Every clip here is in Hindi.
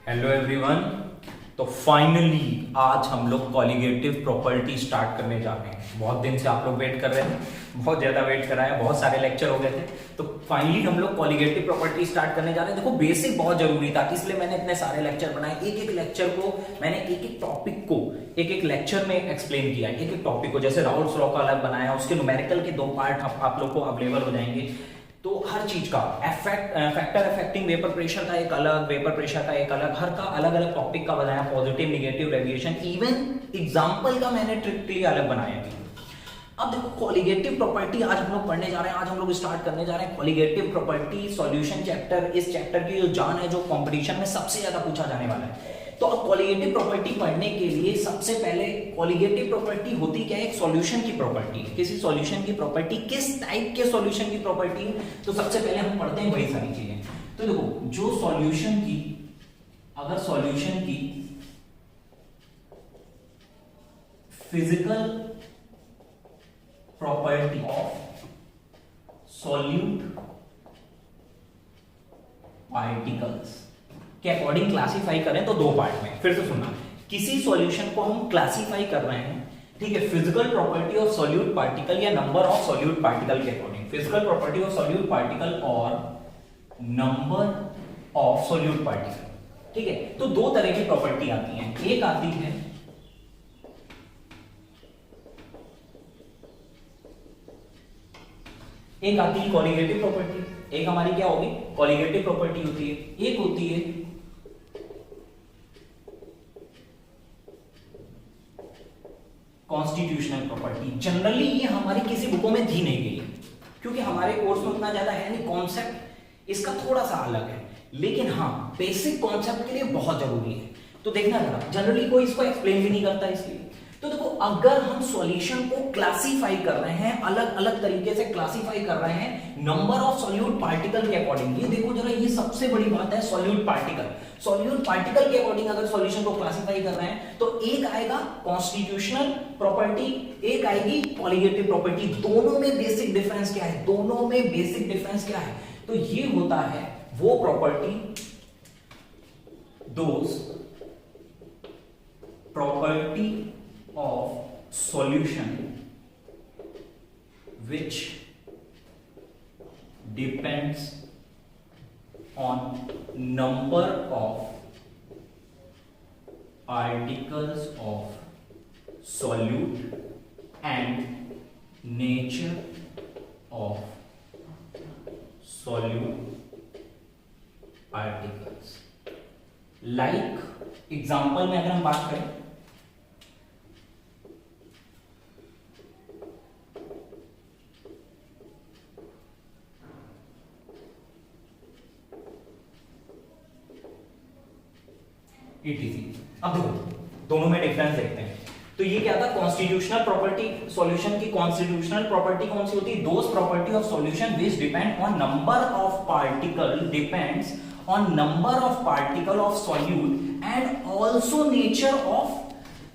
Hello everyone. तो फाइनली आज हम लोग कॉलिगेटिव प्रॉपर्टी स्टार्ट करने जा रहे हैं। बहुत दिन से आप लोग वेट कर रहे हैं, बहुत ज़्यादा वेट कराया, बहुत सारे लेक्चर हो गए थे। तो फाइनली हम लोग कॉलिगेटिव प्रॉपर्टी स्टार्ट करने जा रहे हैं। देखो बेसिक बहुत जरूरी था, इसलिए मैंने इतने सारे लेक्चर बनाए। एक एक लेक्चर को मैंने एक एक टॉपिक को एक एक लेक्चर में एक्सप्लेन किया। एक एक टॉपिक को जैसे राउल्ट्स लॉ का अलग बनाया, उसके न्यूमेरिकल के 2 पार्ट आप लोग को अवेलेबल हो जाएंगे। तो हर चीज का फैक्टर अफेक्टिंग वेपर प्रेशर का एक अलग, वेपर प्रेशर का एक अलग, हर का अलग अलग टॉपिक का बनाया। Positive negative radiation, even example का मैंने ट्रिक के लिए अलग बनाया भी। अब देखो कॉलिगेटिव प्रॉपर्टी आज हम लोग पढ़ने जा रहे हैं। आज हम लोग स्टार्ट करने जा रहे हैं कॉलिगेटिव प्रॉपर्टी सॉल्यूशन चैप्टर। इस चैप्टर की जो जान है, जो कंपटीशन में सबसे ज्यादा पूछा जाने वाला है। तो अब कॉलिगेटिव प्रॉपर्टी पढ़ने के लिए सबसे पहले कॉलिगेटिव प्रॉपर्टी होती क्या है? एक सॉल्यूशन की प्रॉपर्टी। किसी सॉल्यूशन की प्रॉपर्टी, किस टाइप के सॉल्यूशन की प्रॉपर्टी है, तो सबसे पहले हम पढ़ते हैं वही सारी चीजें। तो देखो जो सॉल्यूशन की, अगर सॉल्यूशन की physical property of solute particles के अकॉर्डिंग क्लासिफाई करें तो 2 पार्ट में। फिर से सुनना, किसी सॉल्यूशन को हम क्लासिफाई कर रहे हैं, ठीक है, physical property of solute particle या नंबर ऑफ सॉल्यूट पार्टिकल के according. Physical property of solute particle और नंबर ऑफ सॉल्यूट पार्टिकल, ठीक है। तो 2 तरह की प्रॉपर्टी आती है। एक आती है कॉलिगेटिव प्रॉपर्टी। एक हमारी क्या होगी? कॉलिगेटिव प्रॉपर्टी होती है। एक होती है कॉन्स्टिट्यूशनल प्रॉपर्टी। जनरली ये हमारी किसी बुकों में दी नहीं गई, क्योंकि हमारे कोर्स में उतना ज्यादा है नहीं। कॉन्सेप्ट इसका थोड़ा सा अलग है, लेकिन हाँ बेसिक कॉन्सेप्ट के लिए बहुत जरूरी है। तो देखना जरा, जनरली कोई इसको एक्सप्लेन भी नहीं करता इसलिए। तो देखो अगर हम सॉल्यूशन को क्लासिफाई कर रहे हैं, अलग अलग तरीके से क्लासिफाई कर रहे हैं नंबर ऑफ सॉल्यूट पार्टिकल के अकॉर्डिंग। ये देखो जरा, ये सबसे बड़ी बात है। सॉल्यूट पार्टिकल के अकॉर्डिंग अगर सॉल्यूशन को क्लासिफाई कर रहे हैं तो एक आएगा कॉन्स्टिट्यूशनल प्रॉपर्टी, एक आएगी कॉलिगेटिव प्रॉपर्टी। दोनों में बेसिक डिफरेंस क्या है? दोनों में बेसिक डिफरेंस क्या है? तो ये होता है वो property, those property of solution which depends on number of particles of solute and nature of solute particles। like example में अगर हम बात करें, अब देखो दोनों में डिफरेंस देखते हैं। तो ये क्या था? Constitutional property. सॉल्यूशन की कॉन्स्टिट्यूशनल प्रॉपर्टी कौन सी होती है? Those property of solution which depend on number of particle, depends on number of particle of solute and also nature of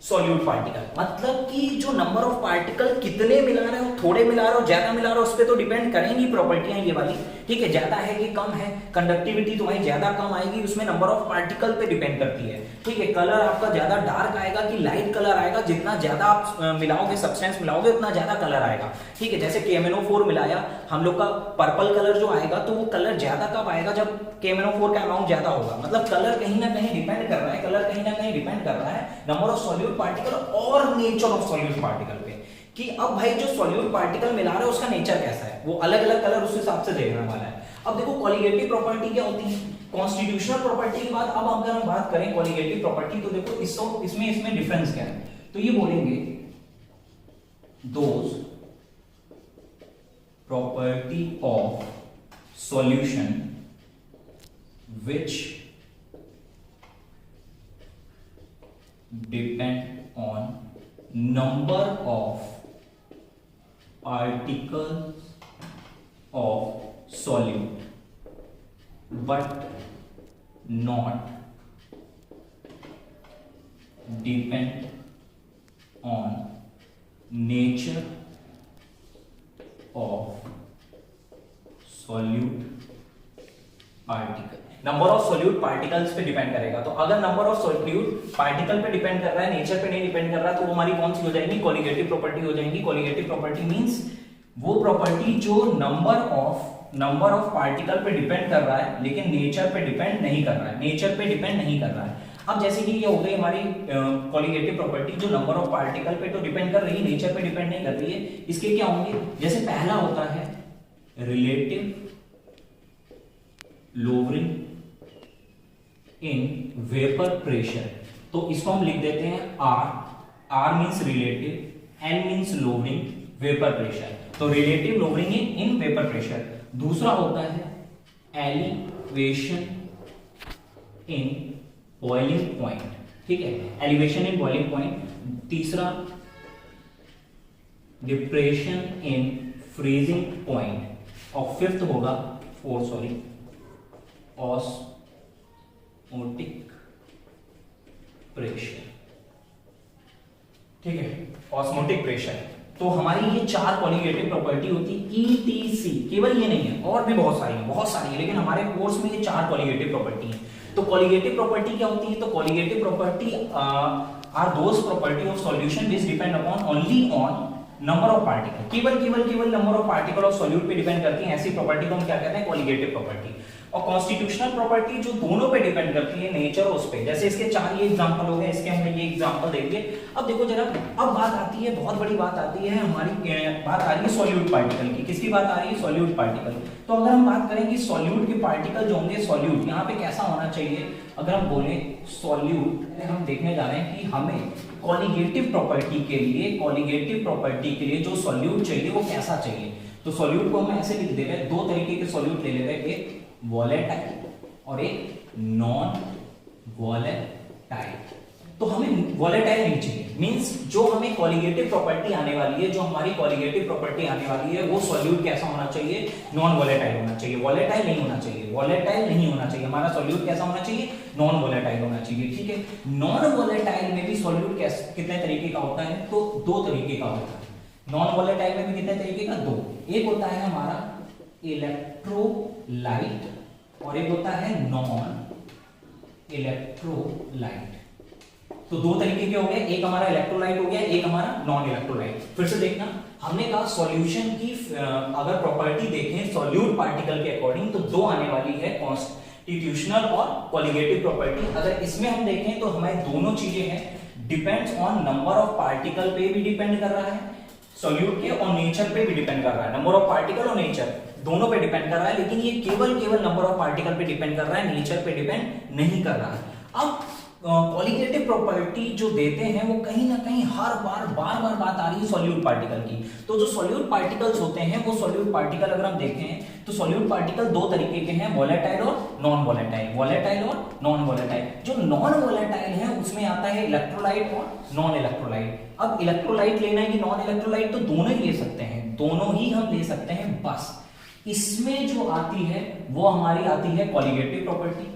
solute particle. मतलब कि जो नंबर ऑफ पार्टिकल कितने मिला रहे हो, थोड़े मिला रहे हो, ज्यादा मिला रहे हो, उस पर तो डिपेंड करेंगी प्रॉपर्टियां ये वाली, ठीक है। ज्यादा है कि कम है, कंडक्टिविटी तुम्हारी ज्यादा कम आएगी, उसमें नंबर ऑफ पार्टिकल पे डिपेंड करती है, ठीक है। कलर आपका ज्यादा डार्क आएगा कि लाइट कलर आएगा, जितना ज्यादा आप मिलाओगे, सब्सटेंस मिलाओगे, उतना ज्यादा कलर आएगा, ठीक है। जैसे KMnO4 मिलाया हम लोग का, पर्पल कलर जो आएगा तो वो कलर ज्यादा कब आएगा? जब KMnO4 का अमाउंट ज्यादा होगा। मतलब कलर कहीं ना कहीं डिपेंड कर रहा है, कलर कहीं ना कहीं डिपेंड कर रहा है नंबर ऑफ सॉल्यूट पार्टिकल और नेचर ऑफ सॉल्यूट पार्टिकल पे, कि अब भाई जो सॉल्यूट पार्टिकल मिला रहा है उसका नेचर कैसा है, वो अलग अलग कलर उस हिसाब से देखने वाला है। अब देखो कॉलिगेटिव प्रॉपर्टी क्या होती है? कॉन्स्टिट्यूशनल प्रॉपर्टी के बाद अब अगर हम बात करें कॉलिगेटिव प्रॉपर्टी, तो देखो इसमें डिफरेंस क्या है? तो ये बोलेंगे those property of solution which depend on number of particles of solute but not depend on nature of solute particle। Number of solute particles पे डिपेंड करेगा। तो अगर नंबर ऑफ सॉल्यूट पार्टिकल पे डिपेंड कर रहा है, नेचर पे नहीं डिपेंड कर रहा है, तो वो हमारी कौन सी हो जाएगी, कॉलिगेटिव प्रॉपर्टी हो जाएगी। कॉलिगेटिव प्रॉपर्टी मींस वो प्रॉपर्टी जो नंबर ऑफ पार्टिकल पे डिपेंड कर रहा है लेकिन नेचर पे डिपेंड नहीं कर रहा है, नेचर पे डिपेंड नहीं कर रहा है। अब जैसे कि ये हो गई हमारी कॉलिगेटिव प्रॉपर्टी जो नंबर ऑफ पार्टिकल पे तो डिपेंड कर रही है, नेचर पे डिपेंड नहीं कर रही है। इसके क्या होंगे, जैसे पहला होता है relative lowering in vapour pressure, तो इसको हम लिख देते हैं R means relative, N means lowering vapour pressure, तो relative lowering in vapour pressure. दूसरा होता है एलिवेशन इन बॉइलिंग पॉइंट, ठीक है, एलिवेशन इन बॉइलिंग पॉइंट। तीसरा डिप्रेशन इन फ्रीजिंग पॉइंट, और फिफ्थ होगा ऑस्मोटिक प्रेशर, ठीक है, ऑस्मोटिक प्रेशर। तो हमारी ये चार कॉलिगेटिव प्रॉपर्टी होती है ईटीसी, केवल ये नहीं है और भी बहुत सारी है, लेकिन हमारे कोर्स में ये चार कॉलिगेटिव प्रॉपर्टी है। तो कॉलिगेटिव प्रॉपर्टी क्या होती है, तो colligative property are those property of solution which depend upon only on number of particle, केवल number of particle of solute पे डिपेंड करती है, ऐसी प्रॉपर्टी को हम क्या कहते हैं, कॉलिगेटिव प्रॉपर्टी। और कॉन्स्टिट्यूशनल प्रॉपर्टी जो दोनों पे डिपेंड करती है, नेचर और उस पे, जैसे इसके चार ये एग्जांपल हो गए, इसके हमने ये एग्जांपल देखे। अब देखो जरा, अब बात आती है, बहुत बड़ी बात आती है हमारी, बात आ रही है सॉल्यूट पार्टिकल की। किसकी बात आ रही है, सॉल्यूट पार्टिकल। तो अगर हम बात करें कि सॉल्यूट के पार्टिकल जो होंगे, सॉल्यूट यहाँ पे कैसा होना चाहिए, अगर हम बोले सॉल्यूट, हम देखने जा रहे हैं कि हमें कॉलिगेटिव प्रॉपर्टी के लिए जो सॉल्यूट चाहिए वो कैसा चाहिए। तो सॉल्यूट को हम ऐसे लिख दे रहे हैं, दो तरीके के सॉल्यूट ले ले रहे हैं, एक वॉलेटाइल और एक नॉन वॉलेटाइल। तो हमें वॉलेटाइल नहीं चाहिए, मींस जो हमें कॉलिगेटिव प्रॉपर्टी आने वाली है, जो हमारी कॉलिगेटिव प्रॉपर्टी आने वाली है, वो सॉल्यूट कैसा होना चाहिए, नॉन वॉलेटाइल होना चाहिए, वॉलेटाइल नहीं होना चाहिए। हमारा सॉल्यूट कैसा होना चाहिए, नॉन वॉलेटाइल होना चाहिए, ठीक है। नॉन वॉलेटाइल में भी सॉल्यूट कितने तरीके का होता है, तो दो तरीके का होता है। नॉन वॉलेटाइल में भी कितने तरीके का, दो। एक होता है हमारा इलेक्ट्रोलाइट और एक होता है नॉन इलेक्ट्रोलाइट। तो दो तरीके के हो गए, एक हमारा इलेक्ट्रोलाइट हो गया, एक हमारा नॉन इलेक्ट्रोलाइट। फिर से देखना, हमने कहा सॉल्यूशन की अगर प्रॉपर्टी देखें सॉल्यूट पार्टिकल के अकॉर्डिंग, तो दो आने वाली है, कॉन्स्टिट्यूशनल और कॉलिगेटिव प्रॉपर्टी। अगर इसमें हम देखें तो हमारी दोनों चीजें हैं, depends on number of particle पे भी डिपेंड कर रहा है सॉल्यूट के, और नेचर पे भी डिपेंड कर रहा है। नंबर ऑफ पार्टिकल और नेचर दोनों पे डिपेंड कर रहा है, लेकिन ये केवल नंबर ऑफ पार्टिकल पे डिपेंड कर रहा है, नेचर पे डिपेंड नहीं कर रहा है। अब कॉलिगेटिव प्रॉपर्टी जो देते हैं वो कहीं ना कहीं हर बार बात आ रही है सॉल्यूट पार्टिकल की। तो जो सॉल्यूट पार्टिकल्स होते हैं, वो सॉल्यूट पार्टिकल अगर हम देखें तो सॉल्यूट पार्टिकल दो तरीके के हैं, वॉलेटाइल और नॉन वॉलेटाइल। जो नॉन वॉलेटाइल है उसमें आता है इलेक्ट्रोलाइट और नॉन इलेक्ट्रोलाइट। अब इलेक्ट्रोलाइट लेना है कि नॉन इलेक्ट्रोलाइट, तो दोनों ही ले सकते हैं, दोनों ही हम ले सकते हैं। बस इसमें जो आती है वो हमारी आती है कॉलिगेटिव प्रॉपर्टी,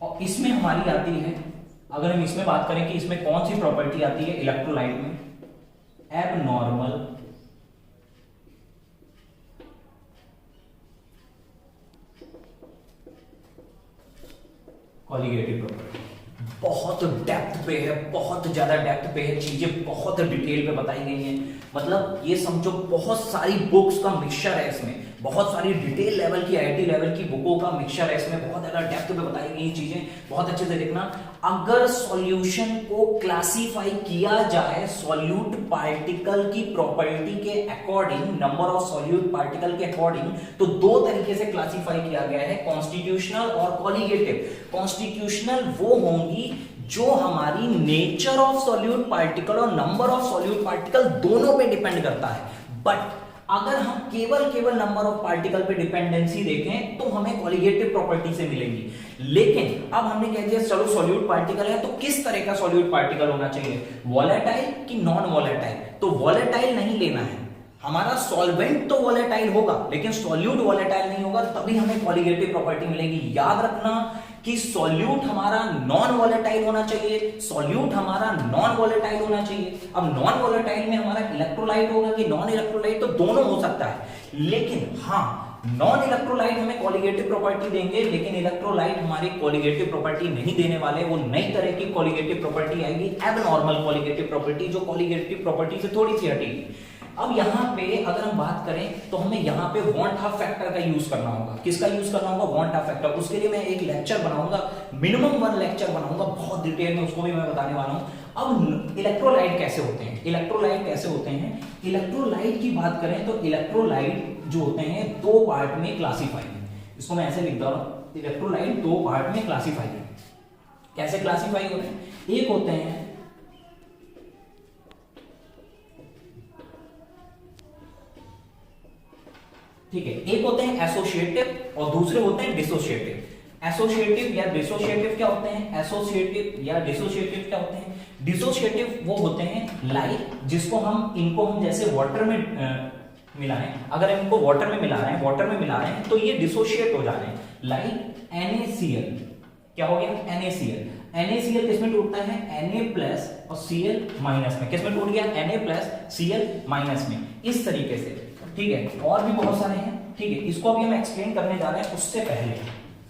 और इसमें हमारी आती है, अगर हम इसमें बात करें कि इसमें कौन सी प्रॉपर्टी आती है इलेक्ट्रोलाइट में, एबनॉर्मल कॉलिगेटिव प्रॉपर्टी। बहुत डेप्थ पे है, बहुत ज्यादा डेप्थ पे है, चीजें बहुत डिटेल पे बताई गई हैं। मतलब ये समझो बहुत सारी बुक्स का मिक्सचर है इसमें, बहुत सारी डिटेल लेवल की आईआईटी लेवल की बुकों का मिक्सचर है इसमें, बहुत ज्यादा डेप्थ पे बताई गई चीजें, बहुत अच्छे से देखना। अगर सॉल्यूशन को क्लासिफाई किया जाए सॉल्यूट पार्टिकल की प्रॉपर्टी के according, number of solute particle के अकॉर्डिंग, तो दो तरीके से क्लासिफाई किया गया है, कॉन्स्टिट्यूशनल और कॉलिगेटिव। कॉन्स्टिट्यूशनल वो होंगी जो हमारी नेचर ऑफ सॉल्यूट पार्टिकल और नंबर ऑफ सॉल्यूट पार्टिकल दोनों पे डिपेंड करता है। बट अगर हम केवल नंबर ऑफ पार्टिकल पे डिपेंडेंसी देखें तो हमें कॉलिगेटिव प्रॉपर्टी से मिलेंगी। लेकिन अब हमने कह दिया चलो सॉल्यूट पार्टिकल है, तो किस तरह का सॉल्यूट पार्टिकल होना चाहिए, वॉलेटाइल कि नॉन वॉलेटाइल। तो वॉलेटाइल नहीं लेना है, हमारा सॉल्वेंट तो वोलेटाइल होगा लेकिन सॉल्यूट वोलेटाइल नहीं होगा, तभी हमें कॉलिगेटिव प्रॉपर्टी मिलेगी। याद रखना कि सॉल्यूट हमारा नॉन वोलेटाइल होना चाहिए, सॉल्यूट हमारा नॉन वोलेटाइल होना चाहिए। अब नॉन वोलेटाइल में हमारा इलेक्ट्रोलाइट होगा कि नॉन इलेक्ट्रोलाइट, तो दोनों हो सकता है, लेकिन हाँ नॉन इलेक्ट्रोलाइट हमें कॉलिगेटिव प्रॉपर्टी देंगे, लेकिन इलेक्ट्रोलाइट हमारी कॉलिगेटिव प्रॉपर्टी नहीं देने वाले। वो नई तरह की कॉलिगेटिव प्रॉपर्टी आएगी, एबनॉर्मल कॉलिगेटिव प्रॉपर्टी, जो कॉलिगेटिव प्रॉपर्टी से थोड़ी सी हटेगी। अब यहाँ पे अगर हम बात करें तो हमें यहाँ पे वॉन्ट हाफ फैक्टर का यूज करना होगा। किसका यूज करना होगा? Want half factor. उसके लिए मैं एक लेक्चर बनाऊंगा, मिनिमम 1 लेक्चर बनाऊंगा, बहुत डिटेल में, उसको भी मैं बताने वाला हूँ। अब इलेक्ट्रोलाइट कैसे होते हैं, इलेक्ट्रोलाइट कैसे होते हैं? इलेक्ट्रोलाइट की बात करें तो इलेक्ट्रोलाइट जो होते हैं 2 पार्ट में क्लासीफाई है। इसको मैं ऐसे लिख दे रहा हूँ, इलेक्ट्रोलाइट 2 पार्ट में क्लासीफाई है। कैसे क्लासीफाई होते हैं? एक होते हैं ठीक है, एक होते हैं एसोसिएटिव और दूसरे होते हैं डिसोसिएटिव। एसोसिएटिव या डिसोसिएटिव क्या होते हैं? एसोसिएटिव या डिसोसिएटिव क्या होते हैं? डिसोसिएटिव वो होते हैं लाइक जिसको इनको हम जैसे वाटर में मिलाएं, अगर हम इनको वाटर में मिला रहे हैं तो ये डिसोशिएट हो जा रहे हैं, लाइक NaCl। क्या हो गया? NaCl। NaCl किसमें टूटता है? Na+ और Cl- में। किसमें टूट गया? Na+Cl- में। इस तरीके से, ठीक है, और भी बहुत सारे हैं, ठीक है, इसको अभी हम एक्सप्लेन करने जा रहे हैं।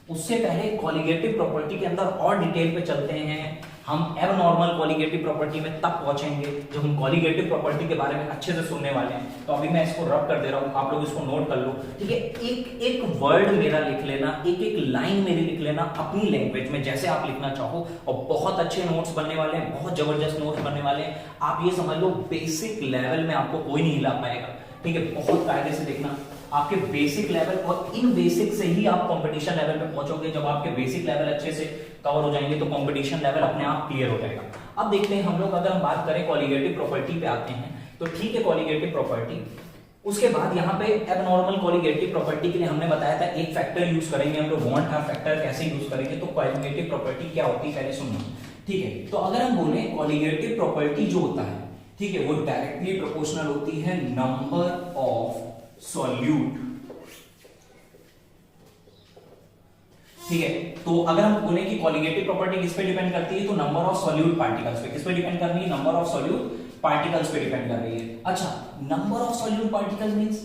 उससे पहले कॉलिगेटिव प्रॉपर्टी के अंदर और डिटेल पे चलते हैं। हम एबनॉर्मल कॉलिगेटिव प्रॉपर्टी में तब पहुंचेंगे जब हम कॉलिगेटिव प्रॉपर्टी के बारे में अच्छे से सुनने वाले हैं। तो अभी मैं इसको रब कर दे रहा हूं, आप लोग इसको नोट कर लो, ठीक है। एक एक वर्ड मेरा लिख लेना, एक एक लाइन मेरी लिख लेना अपनी लैंग्वेज में, जैसे आप लिखना चाहो। और बहुत अच्छे नोट्स बनने वाले हैं, बहुत जबरदस्त नोट्स बनने वाले हैं। आप ये समझ लो बेसिक लेवल में आपको कोई नहीं हिला पाएगा, ठीक है। बहुत कायदे से देखना, आपके बेसिक लेवल और इन बेसिक से ही आप कंपटीशन लेवल पे पहुंचोगे। जब आपके बेसिक लेवल अच्छे से कवर हो जाएंगे तो कंपटीशन लेवल अपने आप क्लियर हो जाएगा। अब देखते हैं हम लोग, अगर हम बात करें कॉलिगेटिव प्रॉपर्टी पे आते हैं तो ठीक है, कॉलिगेटिव प्रॉपर्टी। उसके बाद यहाँ पे एबनॉर्मल कॉलिगेटिव प्रॉपर्टी के लिए हमने बताया था एक फैक्टर यूज करेंगे हम लोग, वॉन्ट हाफ फैक्टर। कैसे यूज करेंगे? तो कॉलिगेटिव प्रॉपर्टी क्या होती है पहले सुनो, ठीक है। तो अगर हम बोले कॉलिगेटिव प्रॉपर्टी जो होता है, ठीक है, वो डायरेक्टली प्रोपोर्शनल होती है नंबर ऑफ सॉल्यूट, ठीक है। तो अगर हम बोले कि कॉलिगेटिव प्रॉपर्टी किस पे डिपेंड करती है, तो नंबर ऑफ सॉल्यूट पार्टिकल्स पे। किस पे डिपेंड कर रही है? नंबर ऑफ सॉल्यूट पार्टिकल्स पे डिपेंड कर रही है। अच्छा, number of solute particles means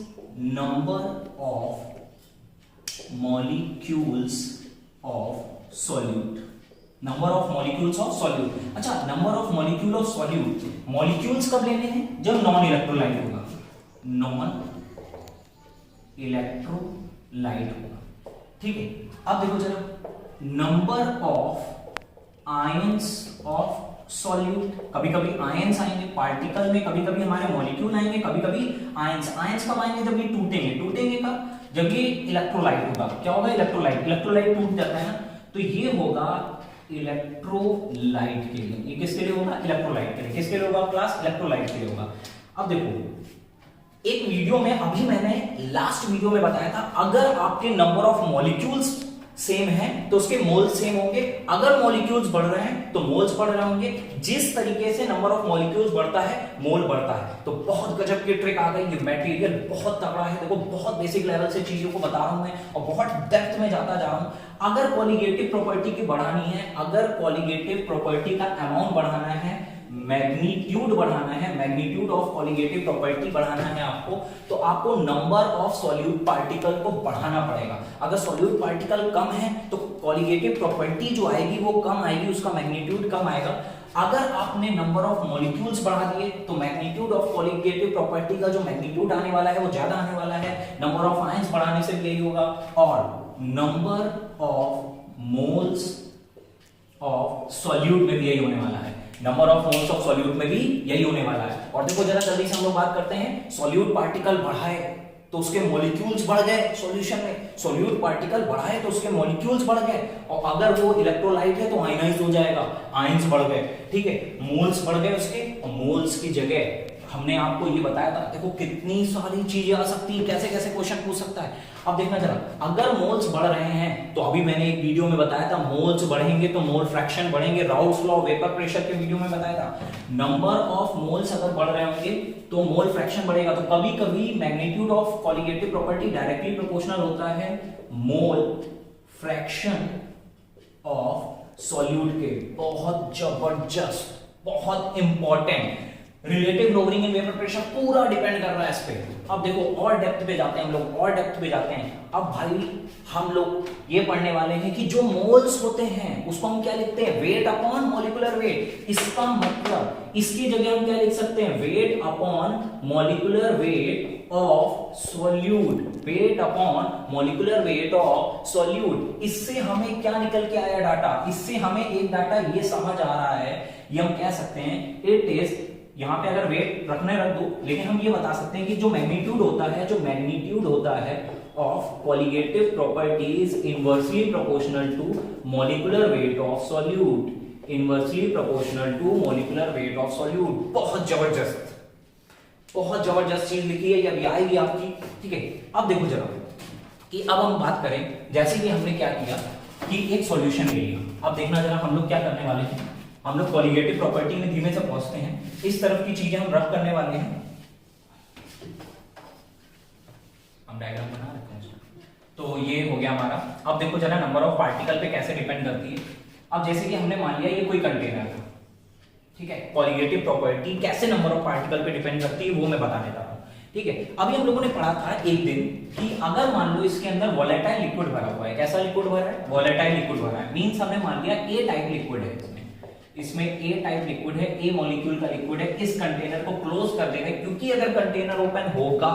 number of molecules of solute, number of molecules of solute. अच्छा, number of molecule of solute, molecules कब लेने हैं? जब नॉन इलेक्ट्रोलाइट होगा, नॉन इलेक्ट्रोलाइट होगा, ठीक है। अब देखो जरा, number of ions of solute, कभी कभी आयंस आएंगे पार्टिकल में, कभी कभी हमारे मॉलिक्यूल आएंगे, कभी कभी आयंस। आयंस कब आएंगे? जब ये टूटेंगे कब? जब ये इलेक्ट्रोलाइट होगा। क्या होगा? इलेक्ट्रोलाइट टूट जाता है ना, तो ये होगा इलेक्ट्रोलाइट के लिए। ये किसके लिए होगा? इलेक्ट्रोलाइट के लिए। किसके लिए होगा क्लास? इलेक्ट्रोलाइट के लिए होगा। अब देखो, एक वीडियो में, अभी मैंने लास्ट वीडियो में बताया था, अगर आपके नंबर ऑफ मॉलिक्यूल्स सेम है तो उसके मोल्स सेम होंगे। अगर मॉलिक्यूल्स बढ़ रहे हैं तो मोल्स बढ़ रहे होंगे। जिस तरीके से नंबर ऑफ मॉलिक्यूल्स बढ़ता है मोल बढ़ता है। तो बहुत गजब की ट्रिक आ गई, ये मटेरियल बहुत तगड़ा है। देखो, बहुत बेसिक लेवल से चीजों को बता रहा हूं मैं और बहुत डेप्थ में जाता जा रहा हूं। अगर कॉलिगेटिव प्रॉपर्टी की बढ़ानी है, अगर कॉलिगेटिव प्रॉपर्टी का अमाउंट बढ़ाना है, मैग्नीट्यूड बढ़ाना है, मैग्नीट्यूड ऑफ कॉलिगेटिव प्रॉपर्टी बढ़ाना है आपको, तो आपको नंबर ऑफ सॉल्यूट पार्टिकल को बढ़ाना पड़ेगा। अगर सॉल्यूट पार्टिकल कम है तो कॉलिगेटिव प्रॉपर्टी जो आएगी वो कम आएगी, उसका मैग्नीट्यूड कम आएगा। अगर आपने नंबर ऑफ मॉलिक्यूल्स बढ़ा दिए तो मैग्नीट्यूड ऑफ कॉलिगेटिव प्रॉपर्टी का जो मैग्नीट्यूड आने वाला है वो ज्यादा आने वाला है। नंबर ऑफ आयंस बढ़ाने से यही होगा, और number of moles of solute में भी यही होने वाला है। Number of moles of solute में भी यही होने वाला है। और देखो जरा जल्दी से हम लोग बात करते हैं, सॉल्यूट पार्टिकल बढ़ाए तो उसके मॉलिक्यूल्स बढ़ गए सॉल्यूशन में, सॉल्यूट पार्टिकल बढ़ाए तो उसके मॉलिक्यूल्स बढ़ गए, और अगर वो इलेक्ट्रोलाइट है तो आयनाइज हो जाएगा, आयंस बढ़ गए, ठीक है। मोल्स बढ़ गए उसके, और मोल्स की जगह हमने आपको ये बताया था, देखो कितनी सारी चीजें आ सकती है, कैसे कैसे क्वेश्चन पूछ सकता है। अब देखना जरा, अगर मोल्स बढ़ रहे हैं तो अभी मैंने एक वीडियो में बताया था मोल्स बढ़ेंगे तो मोल फ्रैक्शन बढ़ेंगे, राउल्ट्स लॉ वेपर प्रेशर के वीडियो में बताया था, नंबर ऑफ मोल्स अगर बढ़ रहे होंगे तो मोल फ्रैक्शन बढ़ेगा। तो कभी कभी magnitude of colligative property directly proportional होता है मोल फ्रैक्शन ऑफ सॉल्यूट के। बहुत जबरदस्त, बहुत important, relative lowering in vapour pressure पूरा डिपेंड कर रहा है इस पे। अब देखो और डेप्थ पे जाते हैं हम लोग, और डेप्थ पे जाते हैं। अब भाई हम लोग ये पढ़ने वाले हैं कि जो मोल्स होते हैं उसको हम क्या लिखते हैं, वेट अपॉन मॉलिक्यूलर वेट। इसका मतलब इसकी जगह हम क्या लिख सकते हैं, weight upon molecular weight of solute, weight upon molecular weight of solute. इससे हमें क्या निकल के आया डाटा, इससे हमें एक डाटा ये समझ आ रहा है, ये हम कह सकते हैं इट इज, यहां पे अगर वेट रखने रख दो, लेकिन हम ये बता सकते हैं कि जो मैग्नीट्यूड होता है, जो मैग्नीट्यूड होता है of colligative properties inversely proportional to molecular weight of solute, inversely proportional to molecular weight of solute. बहुत जबरदस्त, बहुत जबरदस्त चीज लिखी है, ये अभी आएगी आपकी, ठीक है। अब देखो जरा कि अब हम बात करें, जैसे कि हमने क्या किया कि एक सॉल्यूशन ले लिया। अब देखना जरा हम लोग क्या करने वाले हैं, हम लोग कॉलिगेटिव प्रॉपर्टी में धीमे से पहुंचते हैं, इस तरफ की चीजें हम रफ करने वाले हैं, हम डायग्राम बना रहे हैं। तो ये हो गया हमारा। अब देखो जरा नंबर ऑफ पार्टिकल पे कैसे डिपेंड करती है। अब जैसे कि हमने मान लिया ये कोई कंटेनर था, ठीक है, कॉलिगेटिव प्रॉपर्टी कैसे नंबर ऑफ पार्टिकल पे डिपेंड करती है वो मैं बता देता हूं, ठीक है। अभी हम लोगों ने पढ़ा था एक दिन कि अगर मान लो इसके अंदर वोलेटाइल लिक्विड भरा हुआ है, कैसा लिक्विड भरा है, वोलेटाइल लिक्विड भरा है, मींस हमने मान लिया ए टाइप लिक्विड है, इसमें ए टाइप लिक्विड है, ए मॉलिक्यूल का लिक्विड है, इस कंटेनर को क्लोज कर देगा, क्योंकि अगर कंटेनर ओपन होगा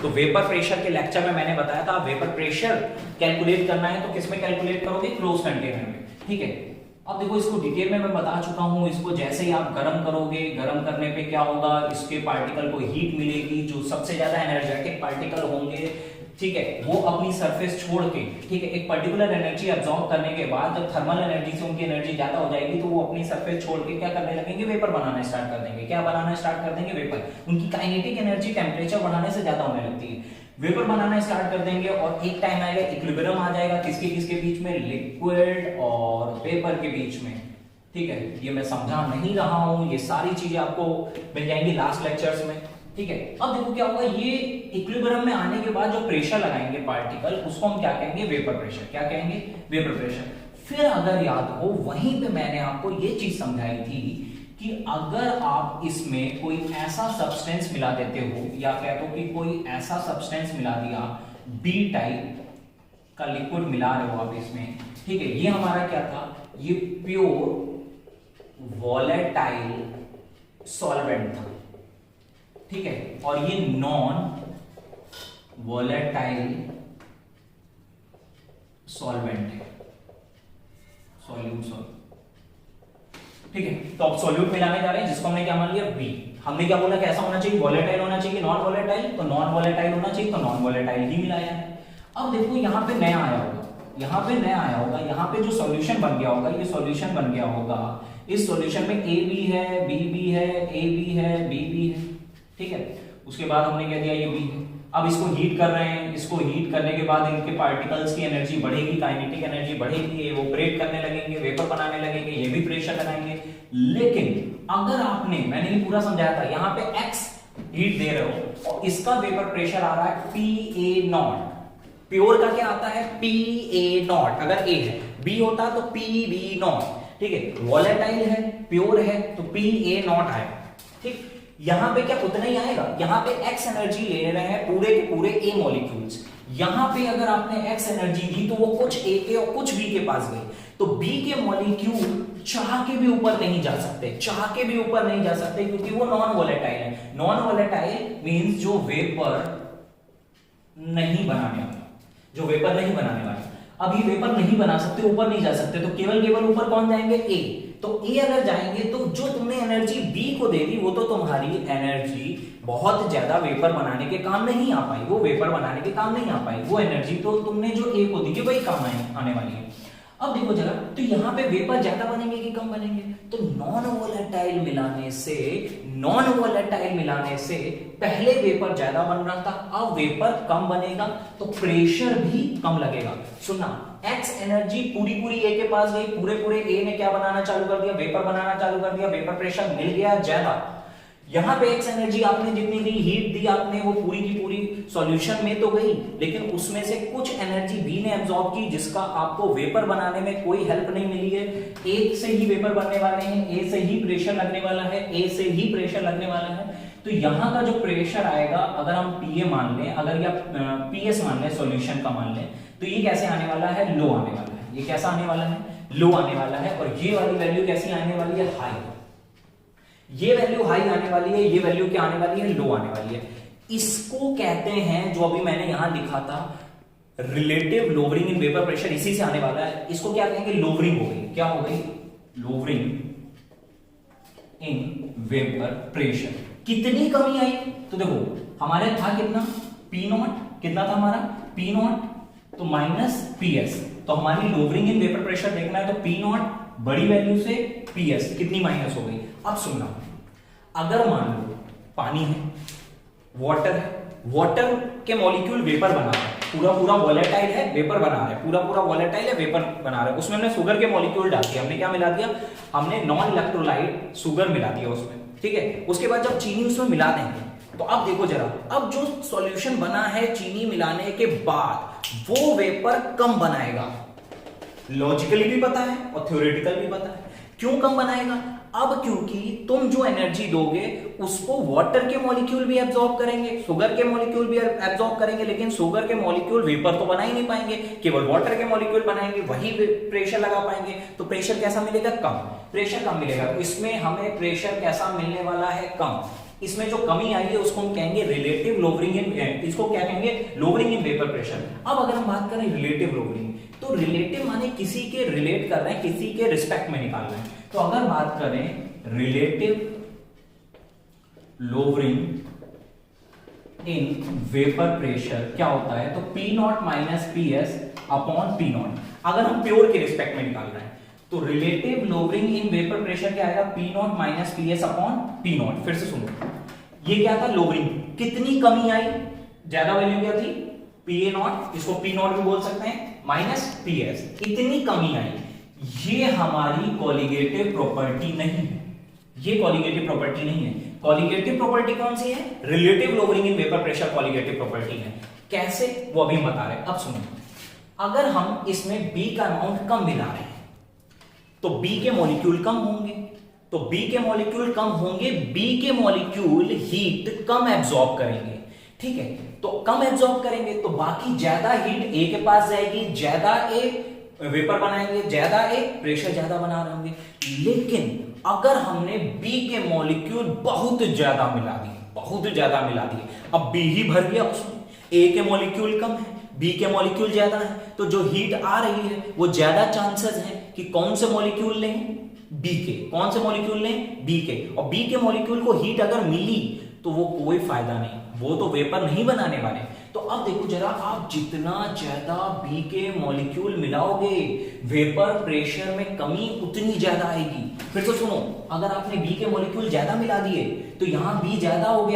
तो वेपर प्रेशर के लेक्चर में मैंने बताया था वेपर प्रेशर कैलकुलेट करना है तो किसमें कैलकुलेट करोगे, क्लोज कंटेनर में, ठीक है। अब देखो इसको डिटेल में मैं बता चुका हूं, इसको जैसे ही आप गर्म करोगे, गर्म करने पे क्या होगा, इसके पार्टिकल को हीट मिलेगी, जो सबसे ज्यादा एनर्जेटिक पार्टिकल होंगे, ठीक है, वो अपनी सरफेस छोड़ के, ठीक है, एक पर्टिकुलर एनर्जी एब्जॉर्ब करने के बाद जब थर्मल एनर्जी से उनकी एनर्जी ज्यादा हो जाएगी तो वो अपनी सरफेस छोड़ के क्या करने लगेंगे, वेपर बनाना स्टार्ट कर देंगे। क्या बनाना स्टार्ट कर देंगे, वेपर। उनकी काइनेटिक एनर्जी टेम्परेचर बढ़ाने से ज्यादा होने लगती है, वेपर बनाना स्टार्ट कर देंगे और एक टाइम आएगा इक्विलिब्रियम आ जाएगा, किसके किसके बीच में, लिक्विड और वेपर के बीच में, ठीक है। ये मैं समझा नहीं रहा हूं, ये सारी चीजें आपको मिल जाएंगी लास्ट लेक्चर्स में, ठीक है। अब देखो क्या होगा, ये इक्विलिब्रियम में आने के बाद जो प्रेशर लगाएंगे पार्टिकल, उसको हम क्या कहेंगे, वेपर प्रेशर। क्या कहेंगे, वेपर प्रेशर। फिर अगर याद हो, वहीं पे मैंने आपको ये चीज समझाई थी कि अगर आप इसमें कोई ऐसा सब्सटेंस मिला देते हो, या कह दो कि कोई ऐसा सब्सटेंस मिला दिया, बी टाइप का लिक्विड मिला रहे हो आप इसमें, ठीक है, ये हमारा क्या था, ये प्योर वॉलेटाइल सॉल्वेंट था, ठीक है, और ये नॉन वॉलेटाइल सॉल्वेंट है, सॉल्यूट, ठीक है। तो अब सॉल्यूट मिलाने जा रहे हैं जिसको हमने क्या मान लिया, बी। हमने क्या बोला, कैसा होना चाहिए, वॉलेटाइल होना चाहिए, नॉन वॉलेटाइल, तो नॉन वॉलेटाइल होना चाहिए, तो नॉन वॉलेटाइल ही मिलाया है। अब देखो यहां पे नया आया होगा, यहां पे नया आया होगा, यहां पे जो सॉल्यूशन बन गया होगा, ये सॉल्यूशन बन गया होगा, इस सॉल्यूशन में ए बी है, बी बी है, ए बी है, बी बी है, ठीक है। उसके बाद हमने क्या दिया, ये बी है। अब इसको हीट कर रहे हैं, इसको हीट करने के बाद इनके पार्टिकल्स की एनर्जी बढ़ेगी, काइनेटिक एनर्जी बढ़ेगी, ये इवोपरेट करने लगेंगे, वेपर बनाने लगेंगे, ये भी प्रेशर लगाएंगे। लेकिन अगर आपने, मैंने ये पूरा समझाया था, यहाँ पे x हीट दे रहे हो और इसका वेपर प्रेशर आ रहा है PA0, प्योर का क्या आता है, PA0, अगर A है, B होता तो PB0, ठीक है। वॉलेटाइल है, प्योर है, तो PA0 आएगा, ठीक। यहां पे क्या उतना ही आएगा, यहां पे x एनर्जी ले रहे हैं पूरे के पूरे A मॉलिक्यूल्स, यहां पे अगर आपने x एनर्जी दी तो वो कुछ A के और कुछ B के पास गई, तो B के मॉलिक्यूल चाह के भी ऊपर नहीं जा सकते, चाह के भी ऊपर नहीं जा सकते, क्योंकि वो नॉन वॉलेटाइल है। नॉन वॉलेटाइल मींस जो वेपर नहीं बनाने वाला, जो वेपर नहीं बनाने वाला। अब ये वेपर नहीं बना सकते, ऊपर नहीं जा सकते, तो केवल केवल ऊपर कौन जाएंगे, A। तो ए अगर जाएंगे तो जो तुमने एनर्जी बी को दे दी वो तो तुम्हारी एनर्जी बहुत ज्यादा वेपर बनाने के काम नहीं आ पाई, वो वेपर बनाने के काम नहीं आ पाई, वो एनर्जी तो तुमने जो ए को दी वही काम आने वाली है। अब देखो जरा, तो यहां पे वेपर ज्यादा बनेंगे कि कम बनेंगे? तो नॉन वोलेटाइल मिलाने से पहले वेपर ज्यादा बन रहा था, अब वेपर कम बनेगा तो प्रेशर भी कम लगेगा। सुनना, एक्स एनर्जी पूरी ए के पास गई, पूरे ए ने क्या बनाना चालू कर दिया? वेपर बनाना चालू कर दिया, वेपर प्रेशर मिल गया ज्यादा। यहां पे एक्स एनर्जी आपने जितनी दी, हीट दी आपने, वो पूरी की पूरी सॉल्यूशन में तो गई, लेकिन उसमें से कुछ एनर्जी बी ने एब्जॉर्ब की, जिसका आपको वेपर बनाने में कोई हेल्प नहीं मिली है। ए से ही वेपर बनने वाले हैं, ए से ही प्रेशर लगने वाला है, तो यहां का जो प्रेशर आएगा, अगर हम पीए मान लें, अगर या पीएस मान लें, सॉल्यूशन का मान लें, तो ये कैसे आने वाला है? लो आने वाला है। ये कैसा आने वाला है? लो आने वाला है। और ये वाली वैल्यू कैसी आने वाली है? हाई। ये वैल्यू हाई आने वाली है, ये वैल्यू क्या आने वाली है? लो आने वाली है। इसको कहते हैं, जो अभी मैंने यहां लिखा था, relative lowering in vapour pressure, इसी से आने वाला है। इसको क्या कहेंगे? लोवरिंग हो गई। क्या हो गई? Lowering in vapour pressure. कितनी कमी आई? तो देखो हमारे था कितना? पी नॉट, कितना था हमारा? पी नॉट, तो माइनस पीएस। तो हमारी लोवरिंग इन वेपर प्रेशर देखना है, तो पी नॉट बड़ी वैल्यू से पीएस कितनी माइनस हो गई। अब सुनना, अगर मान लो पानी है, वाटर है, वाटर के मॉलिक्यूल वेपर बना रहा है, पूरा वोलेटाइल है, वेपर बना रहा है, पूरा वोलेटाइल है, वेपर बना रहा है, उसमें हमने शुगर के मॉलिक्यूल डाल दिया। हमने क्या मिला दिया? हमने नॉन इलेक्ट्रोलाइट शुगर मिला दिया उसमें, ठीक है। उसके बाद जब चीनी उसमें मिला देंगे, तो अब देखो जरा, अब जो सॉल्यूशन बना है चीनी मिलाने के बाद, वो वेपर कम बनाएगा। लॉजिकली भी पता है और थ्योरेटिकल भी पता है। क्यों कम बनाएगा? अब क्योंकि तुम जो एनर्जी दोगे उसको वाटर के मॉलिक्यूल भी एब्जॉर्ब करेंगे, शुगर के मॉलिक्यूल भी एब्जॉर्ब करेंगे, लेकिन शुगर के मॉलिक्यूल वेपर तो बना ही नहीं पाएंगे, केवल वाटर के मॉलिक्यूल बनाएंगे, वही प्रेशर लगा पाएंगे। तो प्रेशर कैसा मिलेगा? कम। प्रेशर कम मिलेगा, तो इसमें हमें प्रेशर कैसा मिलने वाला है? कम। इसमें जो कमी आई है उसको हम कहेंगे रिलेटिव लोवरिंग इन, इसको क्या कहेंगे? Lowering in vapour pressure. अब अगर हम बात करें रिलेटिव लोवरिंग, तो रिलेटिव माने किसी के रिलेट कर रहे हैं, किसी के रिस्पेक्ट में निकाल रहे हैं। तो अगर बात करें relative lowering in vapour pressure क्या होता है, तो P naught minus P S upon P not. अगर हम प्योर के रिस्पेक्ट में निकाल रहे हैं, तो relative lowering in vapour pressure क्या आएगा? P naught minus P S upon P naught. फिर से सुनो, ये क्या था? लोवरिंग। कितनी कमी आई? ज्यादा वैल्यू क्या थी? पी ए नॉट, इसको पी नॉट भी बोल सकते हैं, माइनस पी एस। इतनी कमी आई। ये हमारी कॉलिगेटिव प्रॉपर्टी नहीं है, ये कॉलिगेटिव प्रॉपर्टी नहीं है। कॉलिगेटिव प्रॉपर्टी कौन सी है? Relative lowering in vapour pressure colligative property है। कैसे? वो अभी बता रहे हैं। अब सुनो, अगर हम इसमें बी का अमाउंट कम मिला रहे हैं, तो बी के मॉलिक्यूल कम होंगे, तो बी के मॉलिक्यूल कम होंगे, बी के मॉलिक्यूल हीट कम एब्जॉर्ब करेंगे, ठीक है। तो कम एब्जॉर्ब करेंगे तो बाकी ज्यादा हीट ए के पास जाएगी, ज्यादा ए वेपर बनाएंगे, ज्यादा ए प्रेशर ज्यादा बना रहे होंगे। लेकिन अगर हमने बी के मॉलिक्यूल बहुत ज्यादा मिला दिए, अब बी ही भर गया उसमें, ए के मॉलिक्यूल कम है, बी के मॉलिक्यूल ज्यादा है, तो जो हीट आ रही है वो ज्यादा चांसेस है कि कौन से मॉलिक्यूल लें? बी के। कौन से मॉलिक्यूल लें? बी के। और बी के मॉलिक्यूल को हीट अगर मिली तो वो कोई फायदा नहीं, वो तो वेपर नहीं बनाने वाले। तो अब देखो जरा, आप जितना ज्यादा बी के मॉलिक्यूल मिलाओगे, वेपर प्रेशर में कमी उतनी ज्यादा आएगी। फिर तो सुनो, अगर आपने बी के मॉलिक्यूल ज्यादा मिला दिए तो यहां बी ज्यादा हो